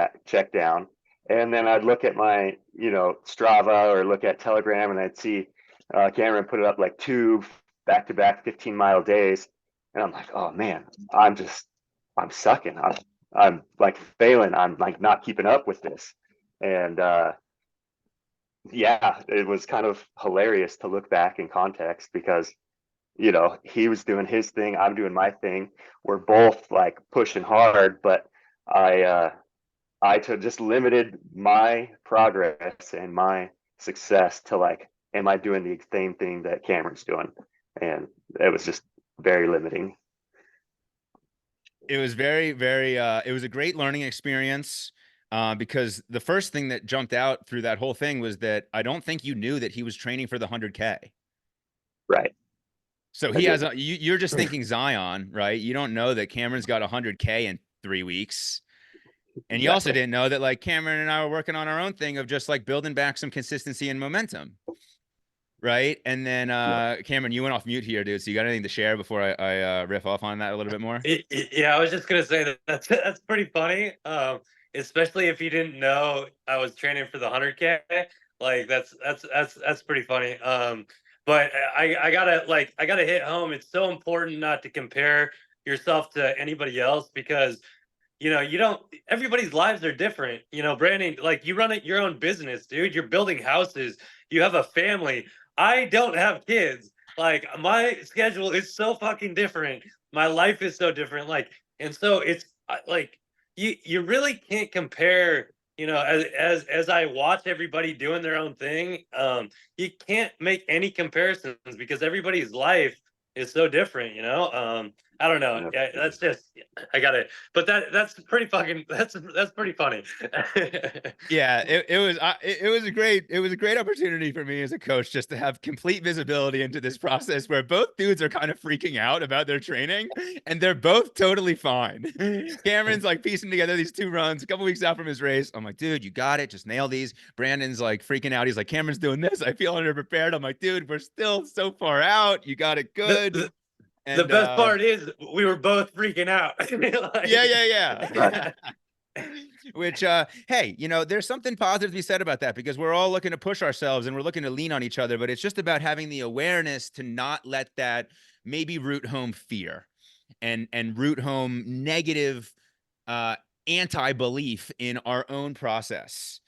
down, and then I'd look at my Strava or look at Telegram, and I'd see Cameron put it up like 2 back-to-back 15-mile days, and I'm like, oh man, I'm sucking. I'm like failing. I'm like not keeping up with this. And yeah, it was kind of hilarious to look back in context because, he was doing his thing. I'm doing my thing. We're both like pushing hard, but I just limited my progress and my success to like, am I doing the same thing that Cameron's doing? And it was just very limiting. It was very, very, it was a great learning experience because the first thing that jumped out through that whole thing was that I don't think you knew that he was training for the 100K. Right. So he has, you're just thinking Zion, right? You don't know that Cameron's got 100K in 3 weeks. And you also didn't know that like Cameron and I were working on our own thing of just like building back some consistency and momentum. Right. And then Cameron, you went off mute here, dude. So you got anything to share before I riff off on that a little bit more? Yeah, I was just gonna say that's pretty funny. Especially if you didn't know I was training for the 100K. Like that's pretty funny. But I gotta hit home. It's so important not to compare yourself to anybody else because you don't, everybody's lives are different. Brandon, like you run your own business, dude. You're building houses, you have a family. I don't have kids. Like my schedule is so fucking different. My life is so different. Like, and so it's like you really can't compare. As I watch everybody doing their own thing, you can't make any comparisons because everybody's life is so different. I don't know. Yeah, that's just I got it. But that's pretty fucking that's pretty funny. Yeah, it was a great opportunity for me as a coach just to have complete visibility into this process where both dudes are kind of freaking out about their training and they're both totally fine. Cameron's like piecing together these 2 runs a couple weeks out from his race. I'm like, dude, you got it. Just nail these. Brandon's like freaking out. He's like, Cameron's doing this. I feel underprepared. I'm like, dude, we're still so far out. You got it good. And, the best part is we were both freaking out. Like, yeah. Which, hey, there's something positive to be said about that because we're all looking to push ourselves and we're looking to lean on each other. But it's just about having the awareness to not let that maybe root home fear and root home negative anti-belief in our own process.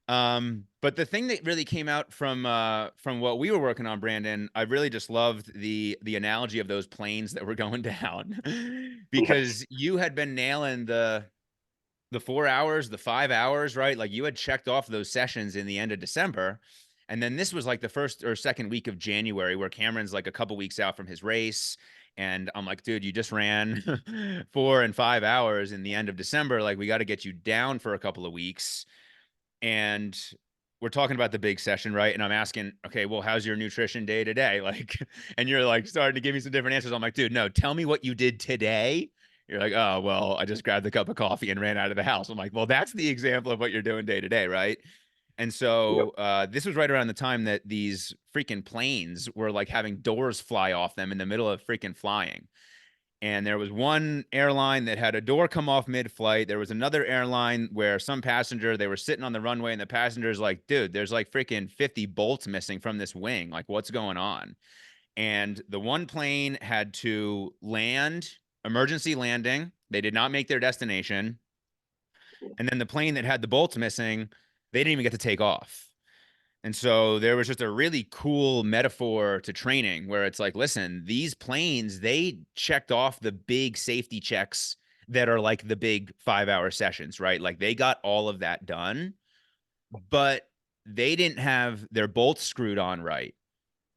But the thing that really came out from what we were working on, Brandon, I really just loved the analogy of those planes that were going down because you had been nailing the 4 hours, the 5 hours, right? Like you had checked off those sessions in the end of December. And then this was like the first or second week of January where Cameron's like a couple weeks out from his race. And I'm like, dude, you just ran 4 and 5 hours in the end of December. Like, we got to get you down for a couple of weeks. And we're talking about the big session, right? And I'm asking, okay, well, how's your nutrition day today? Like, and you're like starting to give me some different answers. I'm like, dude, no, tell me what you did today. You're like, oh, well, I just grabbed a cup of coffee and ran out of the house. I'm like, well, that's the example of what you're doing day to day, right? And so this was right around the time that these freaking planes were like having doors fly off them in the middle of freaking flying. And there was one airline that had a door come off mid-flight. There was another airline where some passenger, they were sitting on the runway and the passenger's like, dude, there's like freaking 50 bolts missing from this wing. Like, what's going on? And the one plane had to land, emergency landing. They did not make their destination. And then the plane that had the bolts missing, they didn't even get to take off. And so there was just a really cool metaphor to training where it's like, listen, these planes, they checked off the big safety checks that are like the big 5-hour sessions, right? Like they got all of that done, but they didn't have their bolts screwed on right,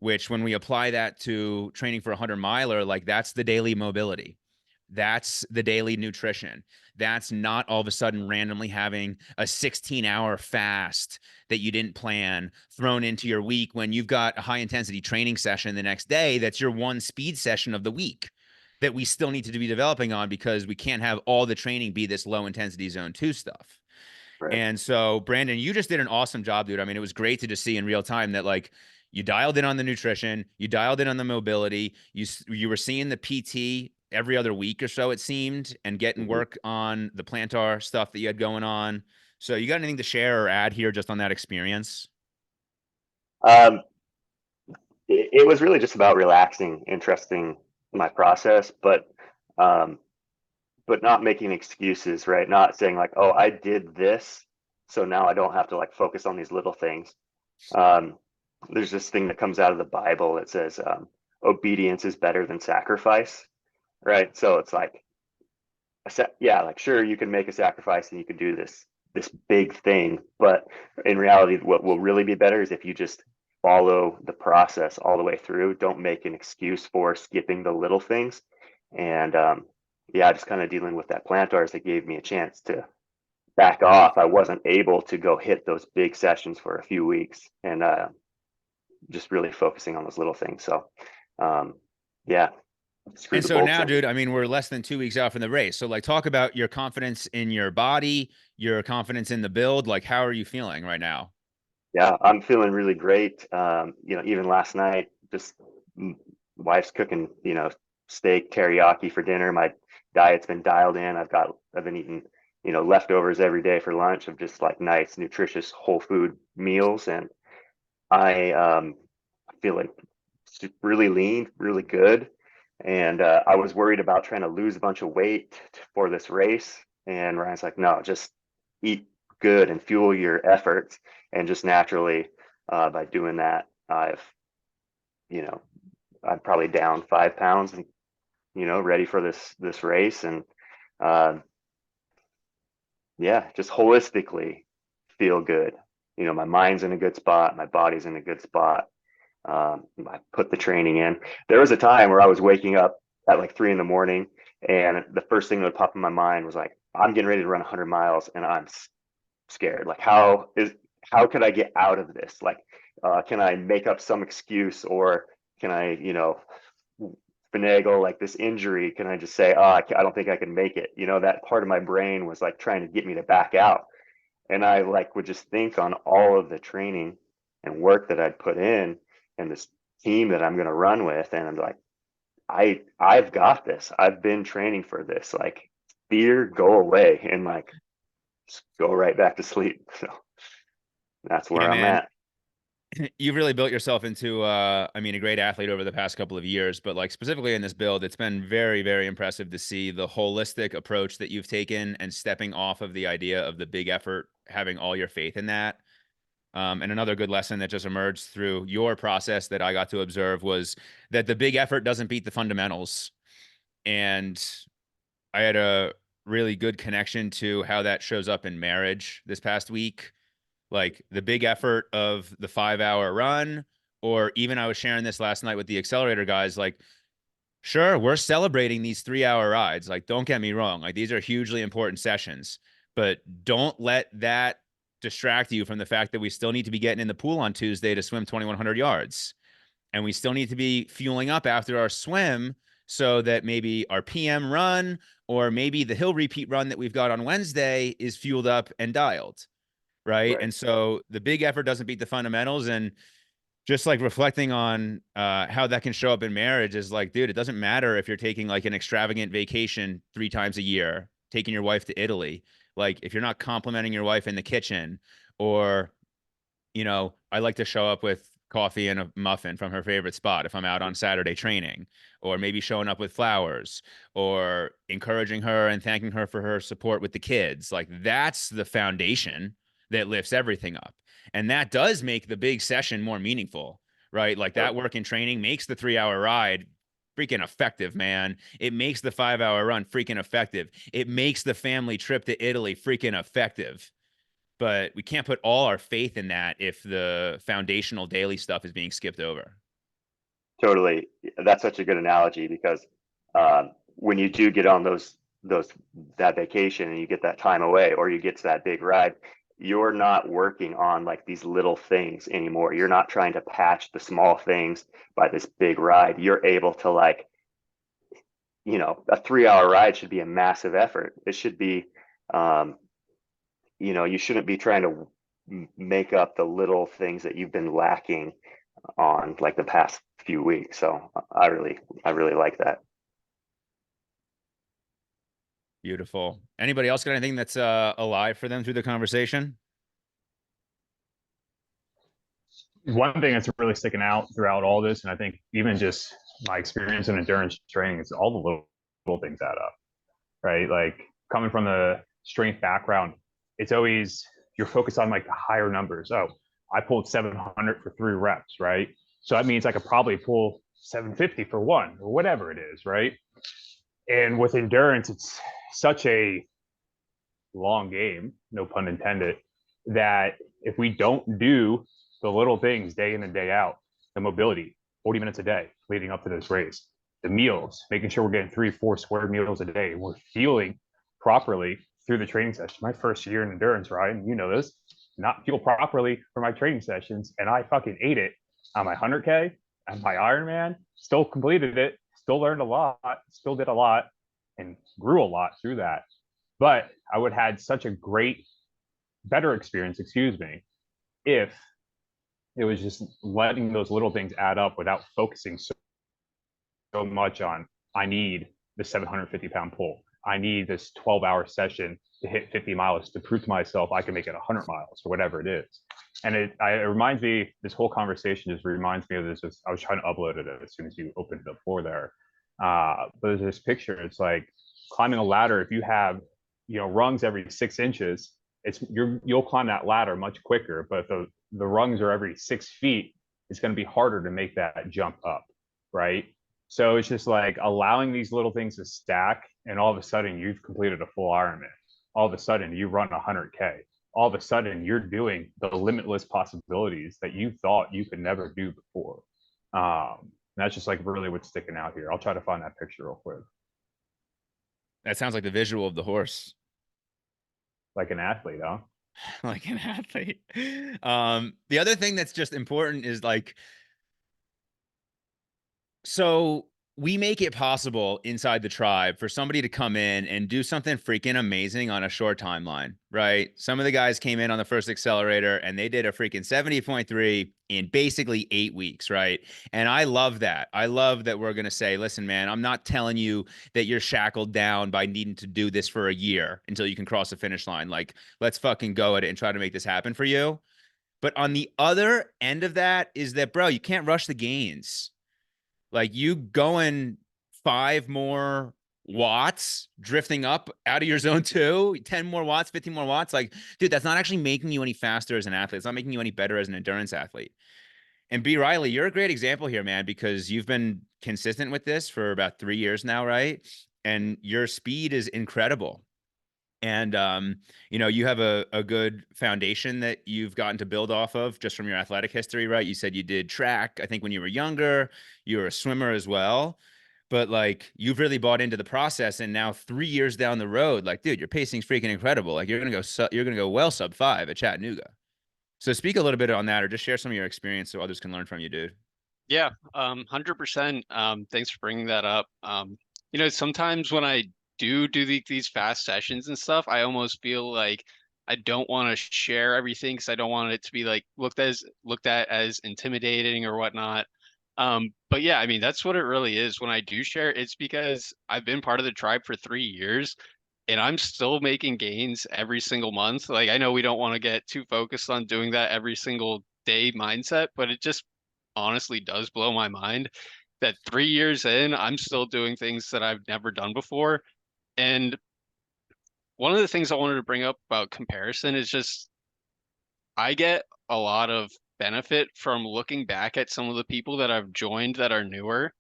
which when we apply that to training for a 100-miler, like that's the daily mobility. That's the daily nutrition. That's not all of a sudden randomly having a 16-hour fast that you didn't plan thrown into your week when you've got a high intensity training session the next day. That's your one speed session of the week that we still need to be developing on because we can't have all the training be this low intensity zone 2 stuff. Right. And so, Brandon, you just did an awesome job, dude. I mean, it was great to just see in real time that like you dialed in on the nutrition, you dialed in on the mobility, you were seeing the PT every other week or so, it seemed, and getting work on the plantar stuff that you had going on. So you got anything to share or add here just on that experience? It was really just about relaxing and trusting my process, but not making excuses, right? Not saying like, oh, I did this, so now I don't have to like focus on these little things. There's this thing that comes out of the Bible that says obedience is better than sacrifice, right? So it's like, yeah, like sure, you can make a sacrifice and you can do this big thing, but in reality, what will really be better is if you just follow the process all the way through. Don't make an excuse for skipping the little things. And yeah, just kind of dealing with that plantars that gave me a chance to back off. I wasn't able to go hit those big sessions for a few weeks, and just really focusing on those little things. So yeah. And so now, dude, I mean, we're less than 2 weeks out from the race. So like talk about your confidence in your body, your confidence in the build. Like, how are you feeling right now? Yeah, I'm feeling really great. Even last night, just wife's cooking, steak teriyaki for dinner. My diet's been dialed in. I've been eating, leftovers every day for lunch of just like nice, nutritious, whole food meals. And I feel like really lean, really good. And I was worried about trying to lose a bunch of weight for this race. And Ryan's like, no, just eat good and fuel your efforts. And just naturally, by doing that, I'm probably down 5 pounds and, ready for this race. And yeah, just holistically feel good. My mind's in a good spot. My body's in a good spot. I put the training in. There was a time where I was waking up at like 3 a.m. and the first thing that would pop in my mind was like, I'm getting ready to run 100 miles and I'm scared. Like, how could I get out of this? Like, can I make up some excuse, or can I, finagle like this injury? Can I just say, oh, I don't think I can make it? That part of my brain was like trying to get me to back out. And I like would just think on all of the training and work that I'd put in and this team that I'm going to run with. And I'm like, I've got this. I've been training for this. Like, fear, go away, and like just go right back to sleep. So that's where I'm at. You've really built yourself into, a great athlete over the past couple of years, but like specifically in this build, it's been very, very impressive to see the holistic approach that you've taken and stepping off of the idea of the big effort, having all your faith in that. And another good lesson that just emerged through your process that I got to observe was that the big effort doesn't beat the fundamentals. And I had a really good connection to how that shows up in marriage this past week. Like the big effort of the 5-hour run, or even I was sharing this last night with the accelerator guys, like, sure, we're celebrating these 3-hour rides. Like, don't get me wrong. Like, these are hugely important sessions, but don't let that distract you from the fact that we still need to be getting in the pool on Tuesday to swim 2,100 yards. And we still need to be fueling up after our swim so that maybe our PM run or maybe the hill repeat run that we've got on Wednesday is fueled up and dialed. Right. Right. And so the big effort doesn't beat the fundamentals. And just like reflecting on how that can show up in marriage is like, dude, it doesn't matter if you're taking like an extravagant vacation 3 times a year, taking your wife to Italy. Like if you're not complimenting your wife in the kitchen, or, you know, I like to show up with coffee and a muffin from her favorite spot if I'm out on Saturday training, or maybe showing up with flowers, or encouraging her and thanking her for her support with the kids. Like that's the foundation that lifts everything up. And that does make the big session more meaningful, right? Like that work and training makes the 3-hour ride freaking effective, man. It makes the 5-hour run freaking effective. It makes the family trip to Italy freaking effective. But we can't put all our faith in that if the foundational daily stuff is being skipped over. Totally. That's such a good analogy because when you do get on that vacation and you get that time away, or you get to that big ride, you're not working on like these little things anymore. You're not trying to patch the small things by this big ride. You're able to like, a 3-hour ride should be a massive effort. It should be, you shouldn't be trying to make up the little things that you've been lacking on like the past few weeks. So I really like that. Beautiful. Anybody else got anything that's alive for them through the conversation? One thing that's really sticking out throughout all this, and I think even just my experience in endurance training, is all the little things add up, right? Like coming from the strength background, it's always you're focused on like the higher numbers. Oh, I pulled 700 for 3 reps, right? So that means I could probably pull 750 for 1 or whatever it is, right? And with endurance, it's such a long game, no pun intended, that if we don't do the little things day in and day out, the mobility, 40 minutes a day leading up to this race, the meals, making sure we're getting 3-4 square meals a day, we're fueling properly through the training session. My first year in endurance, Ryan, you know this, not fuel properly for my training sessions, and I fucking ate it on my 100K, on my Ironman, still completed it, still learned a lot, still did a lot, and grew a lot through that. But I would have had such a better experience, if it was just letting those little things add up without focusing so much on, I need the 750-pound pull. I need this 12-hour session to hit 50 miles to prove to myself I can make it 100 miles or whatever it is. And it reminds me, this whole conversation just reminds me of this. I was trying to upload it as soon as you opened the floor there. But there's this picture. It's like climbing a ladder. If you have, rungs every 6 inches, you'll climb that ladder much quicker. But if the rungs are every 6 feet, it's going to be harder to make that jump up, right? So it's just like allowing these little things to stack, and all of a sudden you've completed a full Ironman. All of a sudden you run 100K. All of a sudden you're doing the limitless possibilities that you thought you could never do before. That's just like really what's sticking out here. I'll try to find that picture real quick. That sounds like the visual of the horse. Like an athlete, huh? Like an athlete. The other thing that's just important is like, so we make it possible inside the tribe for somebody to come in and do something freaking amazing on a short timeline, right? Some of the guys came in on the first accelerator and they did a freaking 70.3 in basically 8 weeks, right? And I love that. I love that we're going to say, listen, man, I'm not telling you that you're shackled down by needing to do this for a year until you can cross the finish line. Like, let's fucking go at it and try to make this happen for you. But on the other end of that is that, bro, you can't rush the gains. Like you going 5 more watts, drifting up out of your zone 2, 10 more watts, 15 more watts. Like, dude, that's not actually making you any faster as an athlete. It's not making you any better as an endurance athlete. And B. Riley, you're a great example here, man, because you've been consistent with this for about 3 years now, right? And your speed is incredible. And you know, you have a good foundation that you've gotten to build off of just from your athletic history, right? You said you did track, I think when you were younger, you were a swimmer as well. But like you've really bought into the process, and now 3 years down the road, like, dude, your pacing's freaking incredible. Like you're gonna go well sub 5 at Chattanooga. So speak a little bit on that, or just share some of your experience so others can learn from you, dude. Yeah, 100%. Thanks for bringing that up. You know, sometimes when I do these fast sessions and stuff, I almost feel like I don't want to share everything because I don't want it to be like looked at as intimidating or whatnot. But yeah, I mean, that's what it really is. When I do share, it's because I've been part of the tribe for 3 years and I'm still making gains every single month. Like, I know we don't want to get too focused on doing that every single day mindset, but it just honestly does blow my mind that 3 years in, I'm still doing things that I've never done before. And one of the things I wanted to bring up about comparison is just I get a lot of benefit from looking back at some of the people that I've joined that are newer,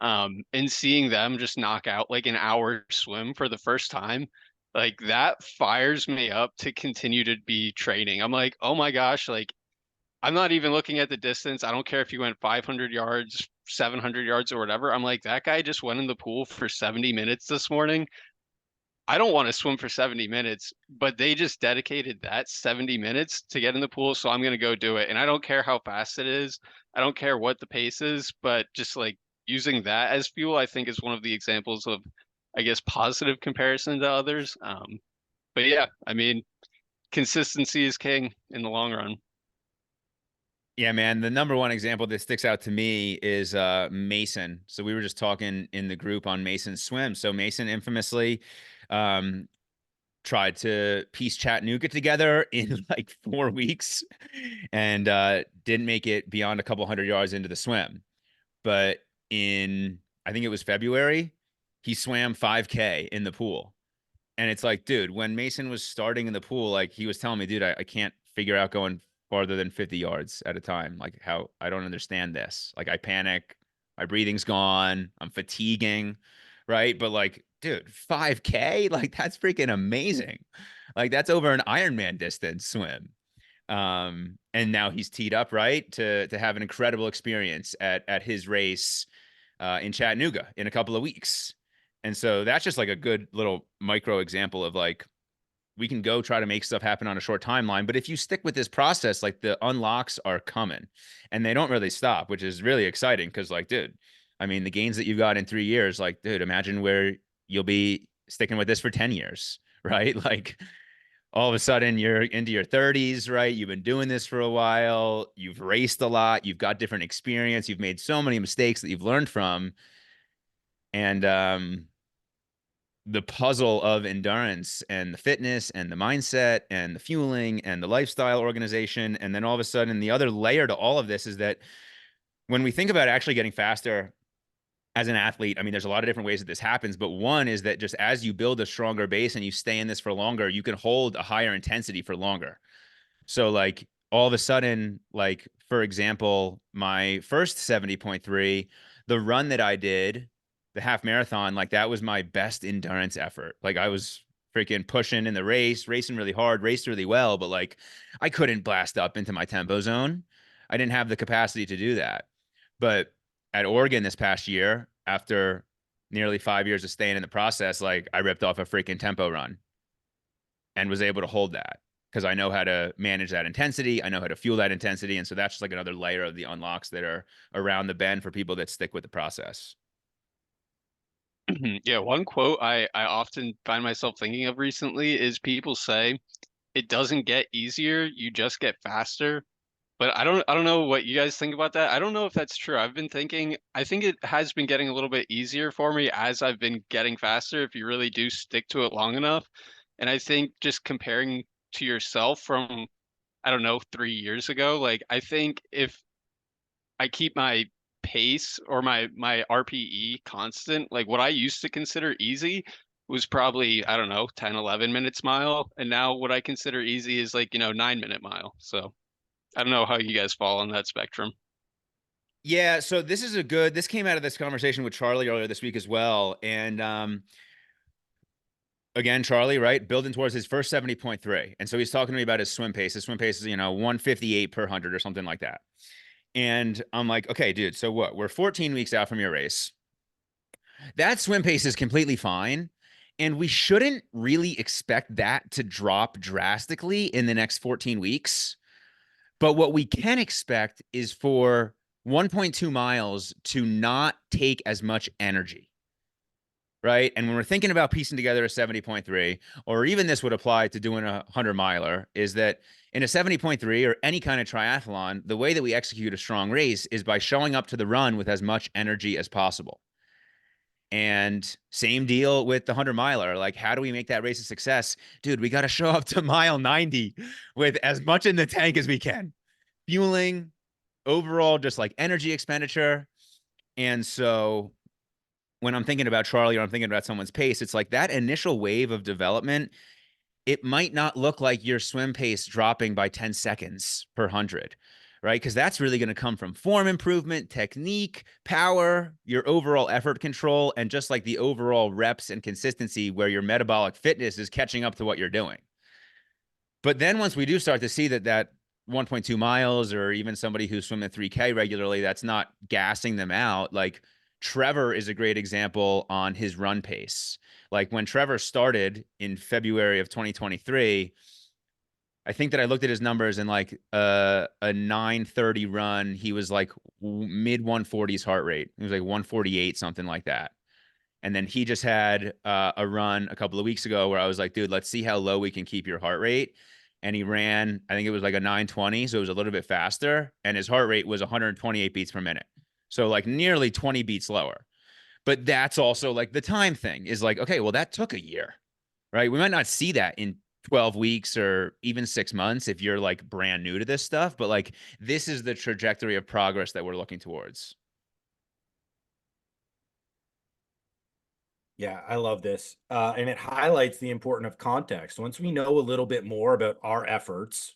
and seeing them just knock out like an hour swim for the first time. Like that fires me up to continue to be training. I'm like, oh my gosh, like I'm not even looking at the distance. I don't care if you went 500 yards, 700 yards or whatever. I'm like, that guy just went in the pool for 70 minutes this morning. I don't want to swim for 70 minutes, but they just dedicated that 70 minutes to get in the pool. So I'm going to go do it. And I don't care how fast it is. I don't care what the pace is, but just like using that as fuel, I think is one of the examples of, I guess, positive comparison to others. But yeah, I mean, consistency is king in the long run. Yeah, man. The number one example that sticks out to me is Mason. So we were just talking in the group on Mason's swim. So Mason infamously um, tried to piece Chattanooga together in like 4 weeks and didn't make it beyond a couple hundred yards into the swim. But in, I think it was February, he swam 5K in the pool. And it's like, dude, when Mason was starting in the pool, like he was telling me, dude, I can't figure out going farther than 50 yards at a time. Like how I don't understand this. Like I panic, my breathing's gone, I'm fatiguing, right? But like, dude, 5K, like that's freaking amazing. Like that's over an Ironman distance swim. And now he's teed up, right, to have an incredible experience at his race in Chattanooga in a couple of weeks. And so that's just like a good little micro example of like, we can go try to make stuff happen on a short timeline. But if you stick with this process, like the unlocks are coming and they don't really stop, which is really exciting. Cause like, dude, I mean, the gains that you've got in 3 years, like, dude, imagine where you'll be sticking with this for 10 years, right? Like all of a sudden you're into your 30s, right? You've been doing this for a while. You've raced a lot. You've got different experience. You've made so many mistakes that you've learned from. And, the puzzle of endurance and the fitness and the mindset and the fueling and the lifestyle organization. And then all of a sudden, the other layer to all of this is that when we think about actually getting faster as an athlete, I mean, there's a lot of different ways that this happens, but one is that just as you build a stronger base and you stay in this for longer, you can hold a higher intensity for longer. So like all of a sudden, like for example, my first 70.3, the run that I did, the half marathon, like that was my best endurance effort. Like I was freaking pushing in the race, racing really hard, raced really well, but like I couldn't blast up into my tempo zone. I didn't have the capacity to do that. But at Oregon this past year, after nearly 5 years of staying in the process, like I ripped off a freaking tempo run and was able to hold that because I know how to manage that intensity. I know how to fuel that intensity. And so that's just like another layer of the unlocks that are around the bend for people that stick with the process. Yeah, one quote I often find myself thinking of recently is people say it doesn't get easier, you just get faster. But I don't know what you guys think about that. I don't know if that's true. I've been thinking I think it has been getting a little bit easier for me as I've been getting faster if you really do stick to it long enough. And I think just comparing to yourself from I don't know 3 years ago, like I think if I keep my pace or my RPE constant, like what I used to consider easy was probably, I don't know, 10, 11 minutes mile. And now what I consider easy is like, 9-minute mile. So I don't know how you guys fall on that spectrum. Yeah, so this came out of this conversation with Charlie earlier this week as well. And again, Charlie, right? Building towards his first 70.3. And so he's talking to me about his swim pace. His swim pace is, 158 per 100 or something like that. And I'm like, okay, dude, so what? We're 14 weeks out from your race. That swim pace is completely fine. And we shouldn't really expect that to drop drastically in the next 14 weeks. But what we can expect is for 1.2 miles to not take as much energy. Right. And when we're thinking about piecing together a 70.3, or even this would apply to doing a 100-miler, is that in a 70.3 or any kind of triathlon, the way that we execute a strong race is by showing up to the run with as much energy as possible. And same deal with the 100-miler. Like, how do we make that race a success? Dude, we got to show up to mile 90 with as much in the tank as we can. Fueling, overall, just like energy expenditure. And so when I'm thinking about Charlie or I'm thinking about someone's pace, it's like that initial wave of development, it might not look like your swim pace dropping by 10 seconds per 100, right? Because that's really going to come from form improvement, technique, power, your overall effort control, and just like the overall reps and consistency where your metabolic fitness is catching up to what you're doing. But then once we do start to see that 1.2 miles, or even somebody who's swimming 3K regularly, that's not gassing them out, like Trevor is a great example on his run pace. Like when Trevor started in February of 2023, I think that I looked at his numbers and like a 9:30 run, he was like mid 140s heart rate. He was like 148, something like that. And then he just had a run a couple of weeks ago where I was like, dude, let's see how low we can keep your heart rate. And he ran, I think it was like a 9:20. So it was a little bit faster. And his heart rate was 128 beats per minute. So like nearly 20 beats lower. But that's also like the time thing is like, okay, well, that took a year, right? We might not see that in 12 weeks or even 6 months if you're like brand new to this stuff, but like this is the trajectory of progress that we're looking towards. Yeah, I love this. And it highlights the importance of context. Once we know a little bit more about our efforts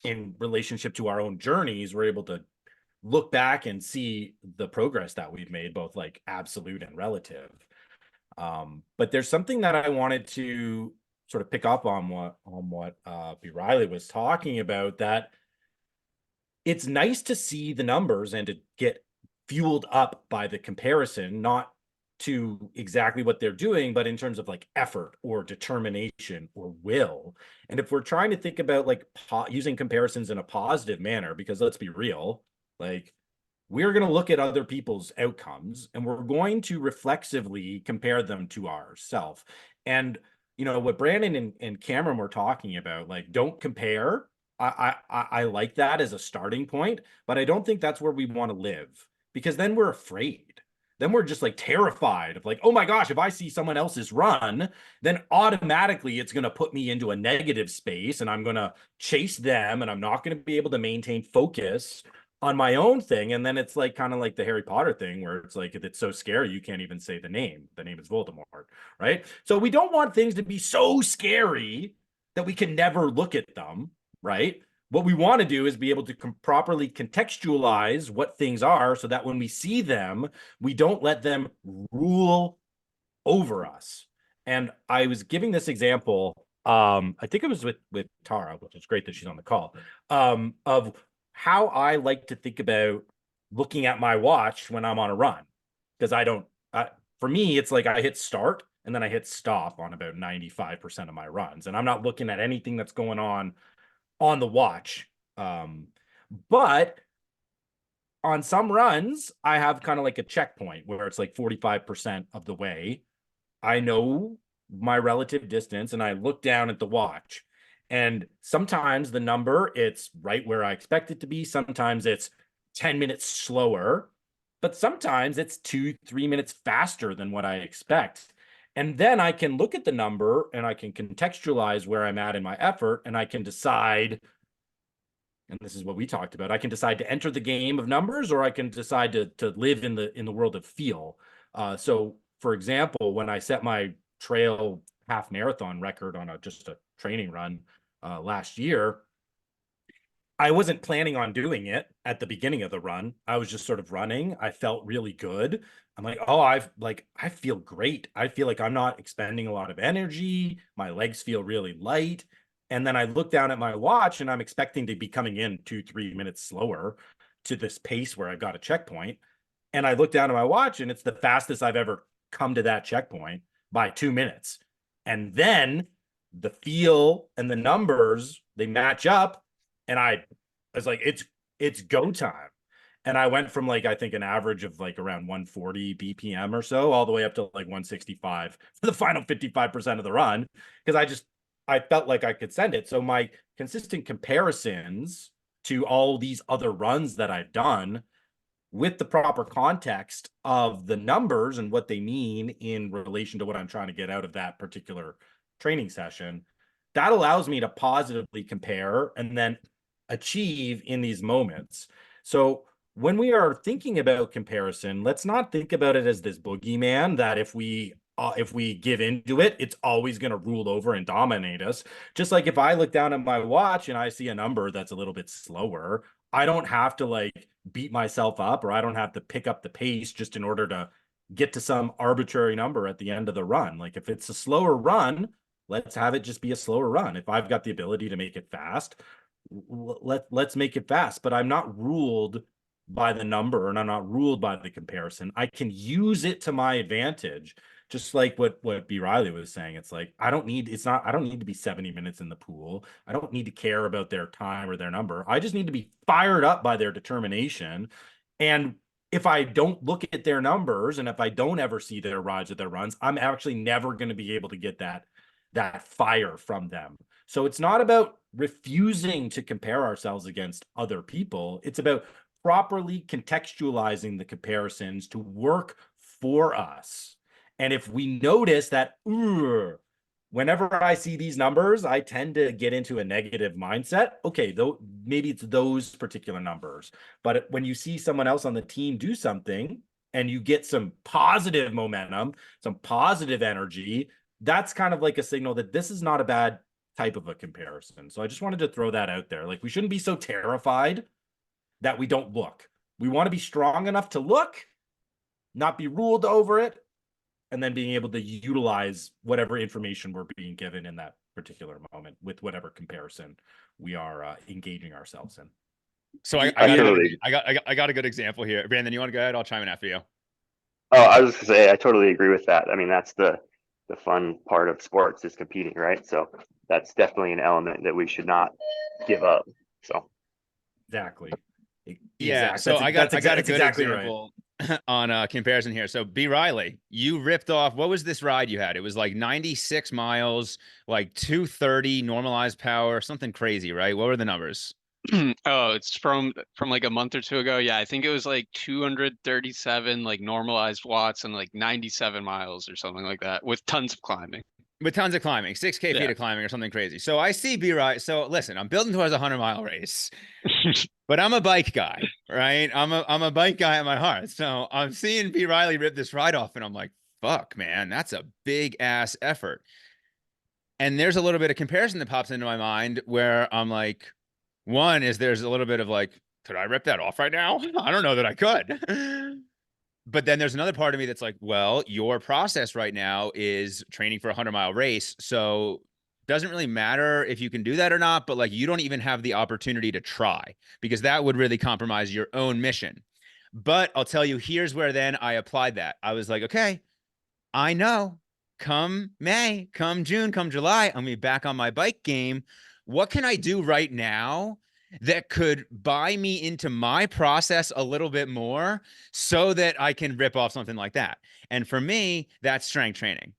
in relationship to our own journeys, we're able to look back and see the progress that we've made, both like absolute and relative. But there's something that I wanted to sort of pick up on what B. Riley was talking about, that it's nice to see the numbers and to get fueled up by the comparison, not to exactly what they're doing, but in terms of like effort or determination or will. And if we're trying to think about like using comparisons in a positive manner, because let's be real, like we're going to look at other people's outcomes and we're going to reflexively compare them to ourselves. And what Brandon and Cameron were talking about, like don't compare. I like that as a starting point, but I don't think that's where we want to live, because then we're afraid. Then we're just like terrified of like, oh my gosh, if I see someone else's run, then automatically it's going to put me into a negative space and I'm going to chase them and I'm not going to be able to maintain focus on my own thing. And then it's like kind of like the Harry Potter thing where it's like, if it's so scary, you can't even say the name. The name is Voldemort, right? So we don't want things to be so scary that we can never look at them, right? What we want to do is be able to properly contextualize what things are so that when we see them, we don't let them rule over us. And I was giving this example, I think it was with Tara, which is great that she's on the call, of how I like to think about looking at my watch when I'm on a run. Because for me, it's like I hit start and then I hit stop on about 95% of my runs. And I'm not looking at anything that's going on the watch. But on some runs, I have kind of like a checkpoint where it's like 45% of the way. I know my relative distance and I look down at the watch. And sometimes the number, it's right where I expect it to be. Sometimes it's 10 minutes slower, but sometimes it's 2-3 minutes faster than what I expect. And then I can look at the number and I can contextualize where I'm at in my effort, and I can decide, and this is what we talked about, I can decide to enter the game of numbers, or I can decide to live in the world of feel. So for example, when I set my trail half marathon record on just a training run last year, I wasn't planning on doing it at the beginning of the run. I was just sort of running. I felt really good. I'm like, oh, I feel great. I feel like I'm not expending a lot of energy. My legs feel really light. And then I look down at my watch and I'm expecting to be coming in 2-3 minutes slower to this pace where I've got a checkpoint. And I look down at my watch and it's the fastest I've ever come to that checkpoint by 2 minutes. And then the feel and the numbers, they match up. And I was like, it's go time. And I went from like, I think an average of like around 140 BPM or so, all the way up to like 165 for the final 55% of the run. Because I felt like I could send it. So my consistent comparisons to all these other runs that I've done with the proper context of the numbers and what they mean in relation to what I'm trying to get out of that particular training session, that allows me to positively compare and then achieve in these moments. So when we are thinking about comparison, let's not think about it as this boogeyman that if we give into it, it's always going to rule over and dominate us. Just like if I look down at my watch and I see a number that's a little bit slower, I don't have to like beat myself up, or I don't have to pick up the pace just in order to get to some arbitrary number at the end of the run. Like if it's a slower run, let's have it just be a slower run. If I've got the ability to make it fast, let's make it fast. But I'm not ruled by the number and I'm not ruled by the comparison. I can use it to my advantage. Just like what B. Riley was saying, it's like I don't need to be 70 minutes in the pool. I don't need to care about their time or their number. I just need to be fired up by their determination. And if I don't look at their numbers and if I don't ever see their rides or their runs, I'm actually never going to be able to get that fire from them. So it's not about refusing to compare ourselves against other people. It's about properly contextualizing the comparisons to work for us. And if we notice that, whenever I see these numbers, I tend to get into a negative mindset. Okay, though maybe it's those particular numbers. But when you see someone else on the team do something and you get some positive momentum, some positive energy, that's kind of like a signal that this is not a bad type of a comparison. So I just wanted to throw that out there. Like we shouldn't be so terrified that we don't look. We want to be strong enough to look, not be ruled over it, and then being able to utilize whatever information we're being given in that particular moment with whatever comparison we are engaging ourselves in. So I got a good example here. Brandon, you want to go ahead? I'll chime in after you. Oh, I was just gonna say, I totally agree with that. I mean, that's the fun part of sports is competing, right? So that's definitely an element that we should not give up. So exactly. Yeah. So I got a good example on comparison here. So B. Riley, you ripped off, what was this ride you had? It was like 96 miles, like 230 normalized power, something crazy, right? What were the numbers? Oh, it's from like a month or two ago. Yeah, I think it was like 237 like normalized watts and like 97 miles or something like that with tons of climbing. With tons of climbing, 6K feet of climbing or something crazy. So I see B. Riley. So listen, I'm building towards a 100-mile race, but I'm a bike guy, right? I'm a bike guy at my heart. So I'm seeing B. Riley rip this ride off and I'm like, fuck, man, that's a big ass effort. And there's a little bit of comparison that pops into my mind where I'm like, one is there's a little bit of like, could I rip that off right now? I don't know that I could. But then there's another part of me that's like, well, your process right now is training for a 100-mile race. So doesn't really matter if you can do that or not, but like you don't even have the opportunity to try because that would really compromise your own mission. But I'll tell you, here's where then I applied that. I was like, okay, I know come May, come June, come July, I'm gonna be back on my bike game. What can I do right now that could buy me into my process a little bit more so that I can rip off something like that? And for me, that's strength training,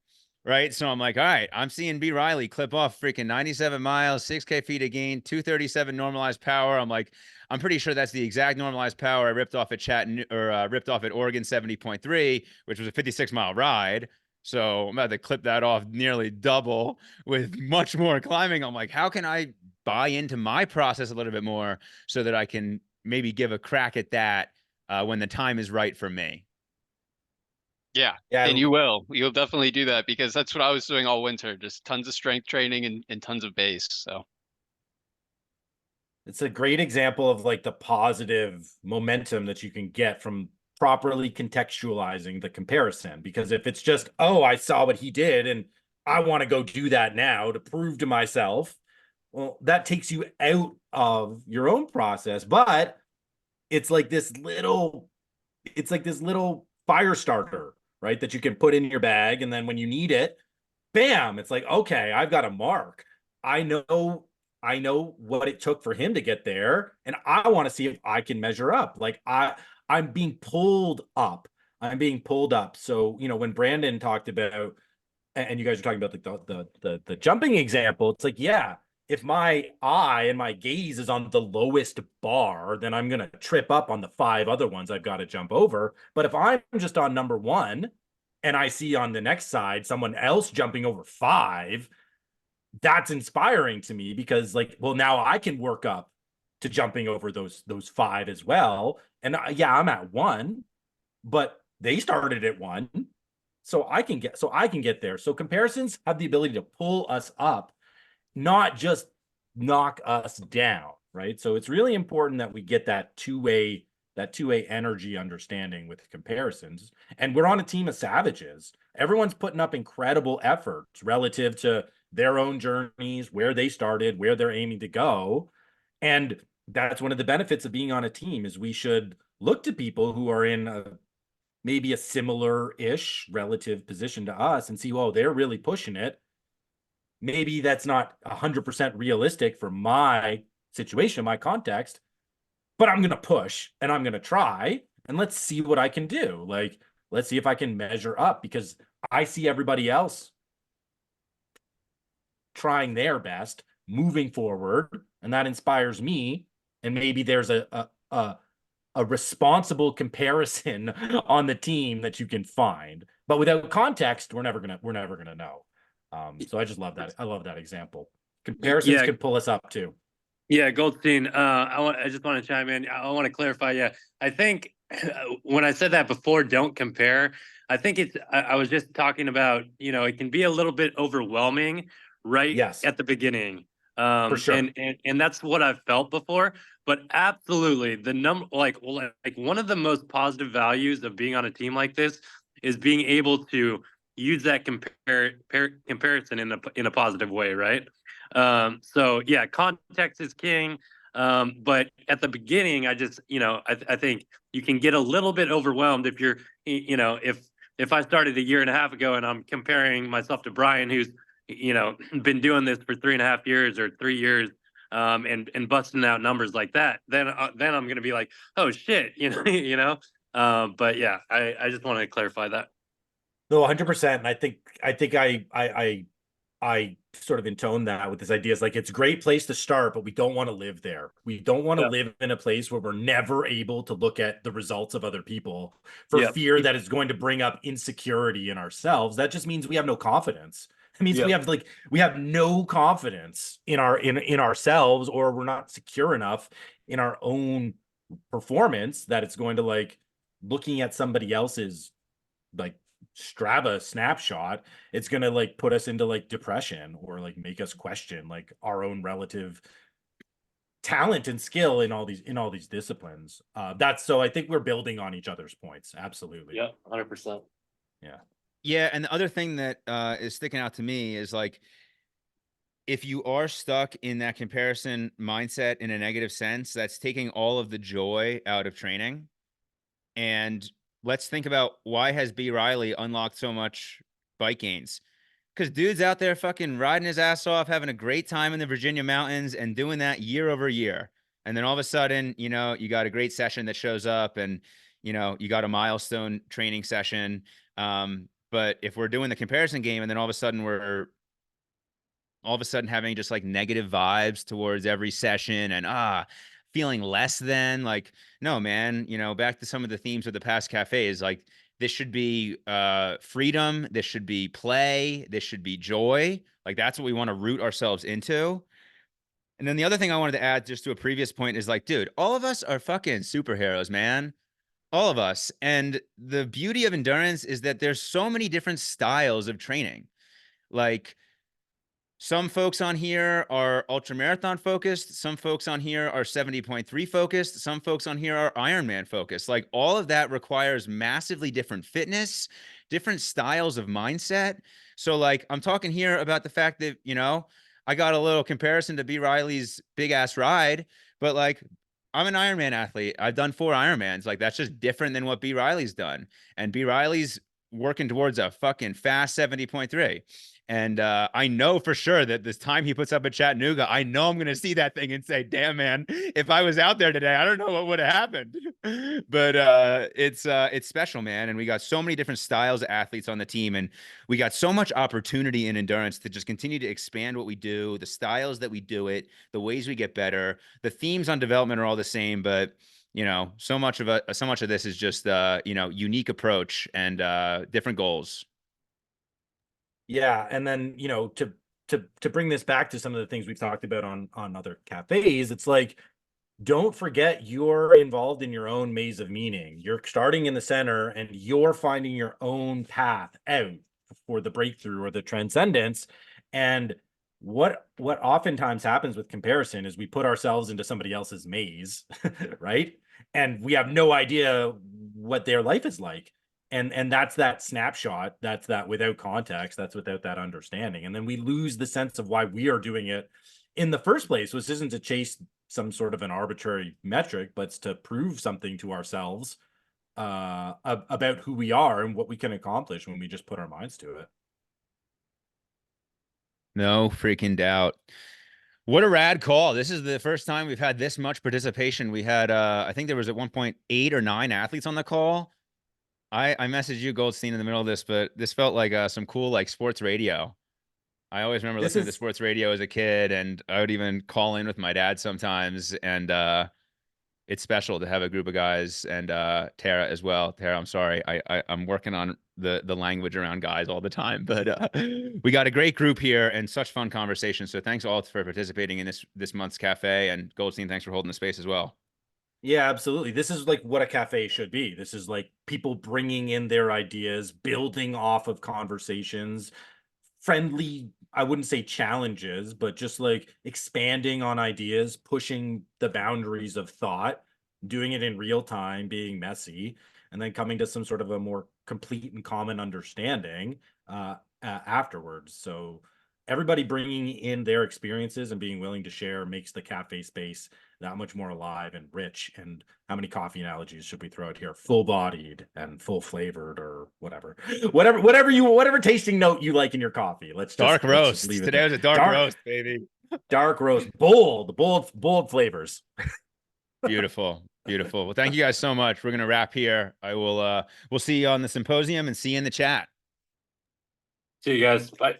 right? So I'm like, all right, I'm seeing B. Riley clip off freaking 97 miles, 6K feet of gain, 237 normalized power. I'm like, I'm pretty sure that's the exact normalized power I ripped off at ripped off at Oregon 70.3, which was a 56-mile ride. So I'm about to clip that off nearly double with much more climbing. I'm like, how can I buy into my process a little bit more so that I can maybe give a crack at that when the time is right for me? Yeah, and you'll definitely do that because that's what I was doing all winter, just tons of strength training and tons of base. So it's a great example of like the positive momentum that you can get from properly contextualizing the comparison. Because if it's just, oh, I saw what he did and I want to go do that now to prove to myself, well, that takes you out of your own process. But it's like this little, it's like this little fire starter, right? That you can put in your bag. And then when you need it, bam, it's like, okay, I've got a mark. I know what it took for him to get there, and I want to see if I can measure up. Like I'm being pulled up. I'm being pulled up. So, you know, when Brandon talked about, and you guys are talking about like the jumping example, it's like, yeah, if my eye and my gaze is on the lowest bar, then I'm gonna trip up on the 5 other ones I've got to jump over. But if I'm just on number 1 and I see on the next side someone else jumping over 5, that's inspiring to me, because like, well, now I can work up to jumping over those 5 as well. And yeah, I'm at 1, but they started at 1, so I can get there. So comparisons have the ability to pull us up, not just knock us down, right? So it's really important that we get that two-way energy understanding with comparisons. And we're on a team of savages. Everyone's putting up incredible efforts relative to their own journeys, where they started, where they're aiming to go. And that's one of the benefits of being on a team, is we should look to people who are in maybe a similar-ish relative position to us and see, well, they're really pushing it. Maybe that's not 100% realistic for my situation, my context, but I'm going to push and I'm going to try, and let's see what I can do. Like, let's see if I can measure up, because I see everybody else trying their best, moving forward, and that inspires me. And maybe there's a responsible comparison on the team that you can find, but without context, we're never gonna know. So I just love that. I love that example. Comparisons can pull us up too. Yeah, Goldstein. I just want to chime in. I want to clarify. Yeah, I think when I said that before, don't compare. I think I was just talking about, it can be a little bit overwhelming, right? Yes. At the beginning. For sure. And that's what I've felt before. But absolutely, like one of the most positive values of being on a team like this is being able to use that comparison in a positive way, right? So yeah, context is king. But at the beginning, I just, I think you can get a little bit overwhelmed if you're, if I started a year and a half ago and I'm comparing myself to Brian, who's, been doing this for 3.5 years or 3 years, and busting out numbers like that, then I'm going to be like, oh shit, but yeah, I just want to clarify that. No, 100%. And I think I sort of intone that with this idea. Is like, it's a great place to start, but we don't want to live there. We don't want to live in a place where we're never able to look at the results of other people for fear that it's going to bring up insecurity in ourselves. That just means we have no confidence. It means we have no confidence in ourselves, or we're not secure enough in our own performance that it's going to, like, looking at somebody else's like Strava snapshot, it's gonna like put us into like depression, or like make us question like our own relative talent and skill in all these disciplines. So I think we're building on each other's points. Absolutely. Yeah, 100%. Yeah, and the other thing that is sticking out to me is, like, if you are stuck in that comparison mindset in a negative sense, that's taking all of the joy out of training. And let's think about, why has B. Riley unlocked so much bike gains? Because dude's out there fucking riding his ass off, having a great time in the Virginia mountains and doing that year over year. And then all of a sudden, you got a great session that shows up, and, you got a milestone training session. But if we're doing the comparison game, and then all of a sudden having just like negative vibes towards every session, and feeling less than, like, no, man, back to some of the themes of the past cafes, like, this should be freedom, this should be play, this should be joy. Like, that's what we want to root ourselves into. And then the other thing I wanted to add, just to a previous point, is like, dude, all of us are fucking superheroes, man. All of us. And the beauty of endurance is that there's so many different styles of training. Like, some folks on here are ultra marathon focused. Some folks on here are 70.3 focused. Some folks on here are Ironman focused. Like all of that requires massively different fitness, different styles of mindset. So like I'm talking here about the fact that, you know, I got a little comparison to B. Riley's big ass ride, but like I'm an Ironman athlete. I've done 4 Ironmans. Like that's just different than what B. Riley's done. And B. Riley's working towards a fucking fast 70.3. And I know for sure that this time he puts up at Chattanooga, I know I'm going to see that thing and say, damn, man, if I was out there today, I don't know what would have happened. But it's special, man. And we got so many different styles of athletes on the team. And we got so much opportunity in endurance to just continue to expand what we do, the styles that we do it, the ways we get better. The themes on development are all the same, but you know, so much of this is just you know, unique approach and different goals. Yeah, and then you know, to bring this back to some of the things we've talked about on other cafes, it's like, don't forget you're involved in your own maze of meaning. You're starting in the center and you're finding your own path out for the breakthrough or the transcendence. And what oftentimes happens with comparison is we put ourselves into somebody else's maze, right? And we have no idea what their life is like. And that's that snapshot, that's that without context, that's without that understanding. And then we lose the sense of why we are doing it in the first place, which isn't to chase some sort of an arbitrary metric, but it's to prove something to ourselves about who we are and what we can accomplish when we just put our minds to it. No freaking doubt. What a rad call. This is the first time we've had this much participation. We had, I think there was at one point 8 or 9 athletes on the call. I messaged you, Goldstein, in the middle of this, but this felt like some cool like sports radio. I always remember listening to sports radio as a kid, and I would even call in with my dad sometimes. And it's special to have a group of guys, and Tara as well. Tara, I'm sorry, I'm working on the language around guys all the time, but we got a great group here and such fun conversations. So thanks all for participating in this month's cafe, and Goldstein, thanks for holding the space as well. Yeah, absolutely. This is like what a cafe should be. This is like people bringing in their ideas, building off of conversations, friendly, I wouldn't say challenges, but just like expanding on ideas, pushing the boundaries of thought, doing it in real time, being messy, and then coming to some sort of a more complete and common understanding afterwards. So everybody bringing in their experiences and being willing to share makes the cafe space that much more alive and rich. And how many coffee analogies should we throw out here? Full bodied and full flavored, or whatever tasting note you like in your coffee. Dark roast. Today was a dark roast, baby. Dark roast, bold flavors. Beautiful. Well, thank you guys so much. We're going to wrap here. We'll see you on the symposium and see you in the chat. See you guys. Bye.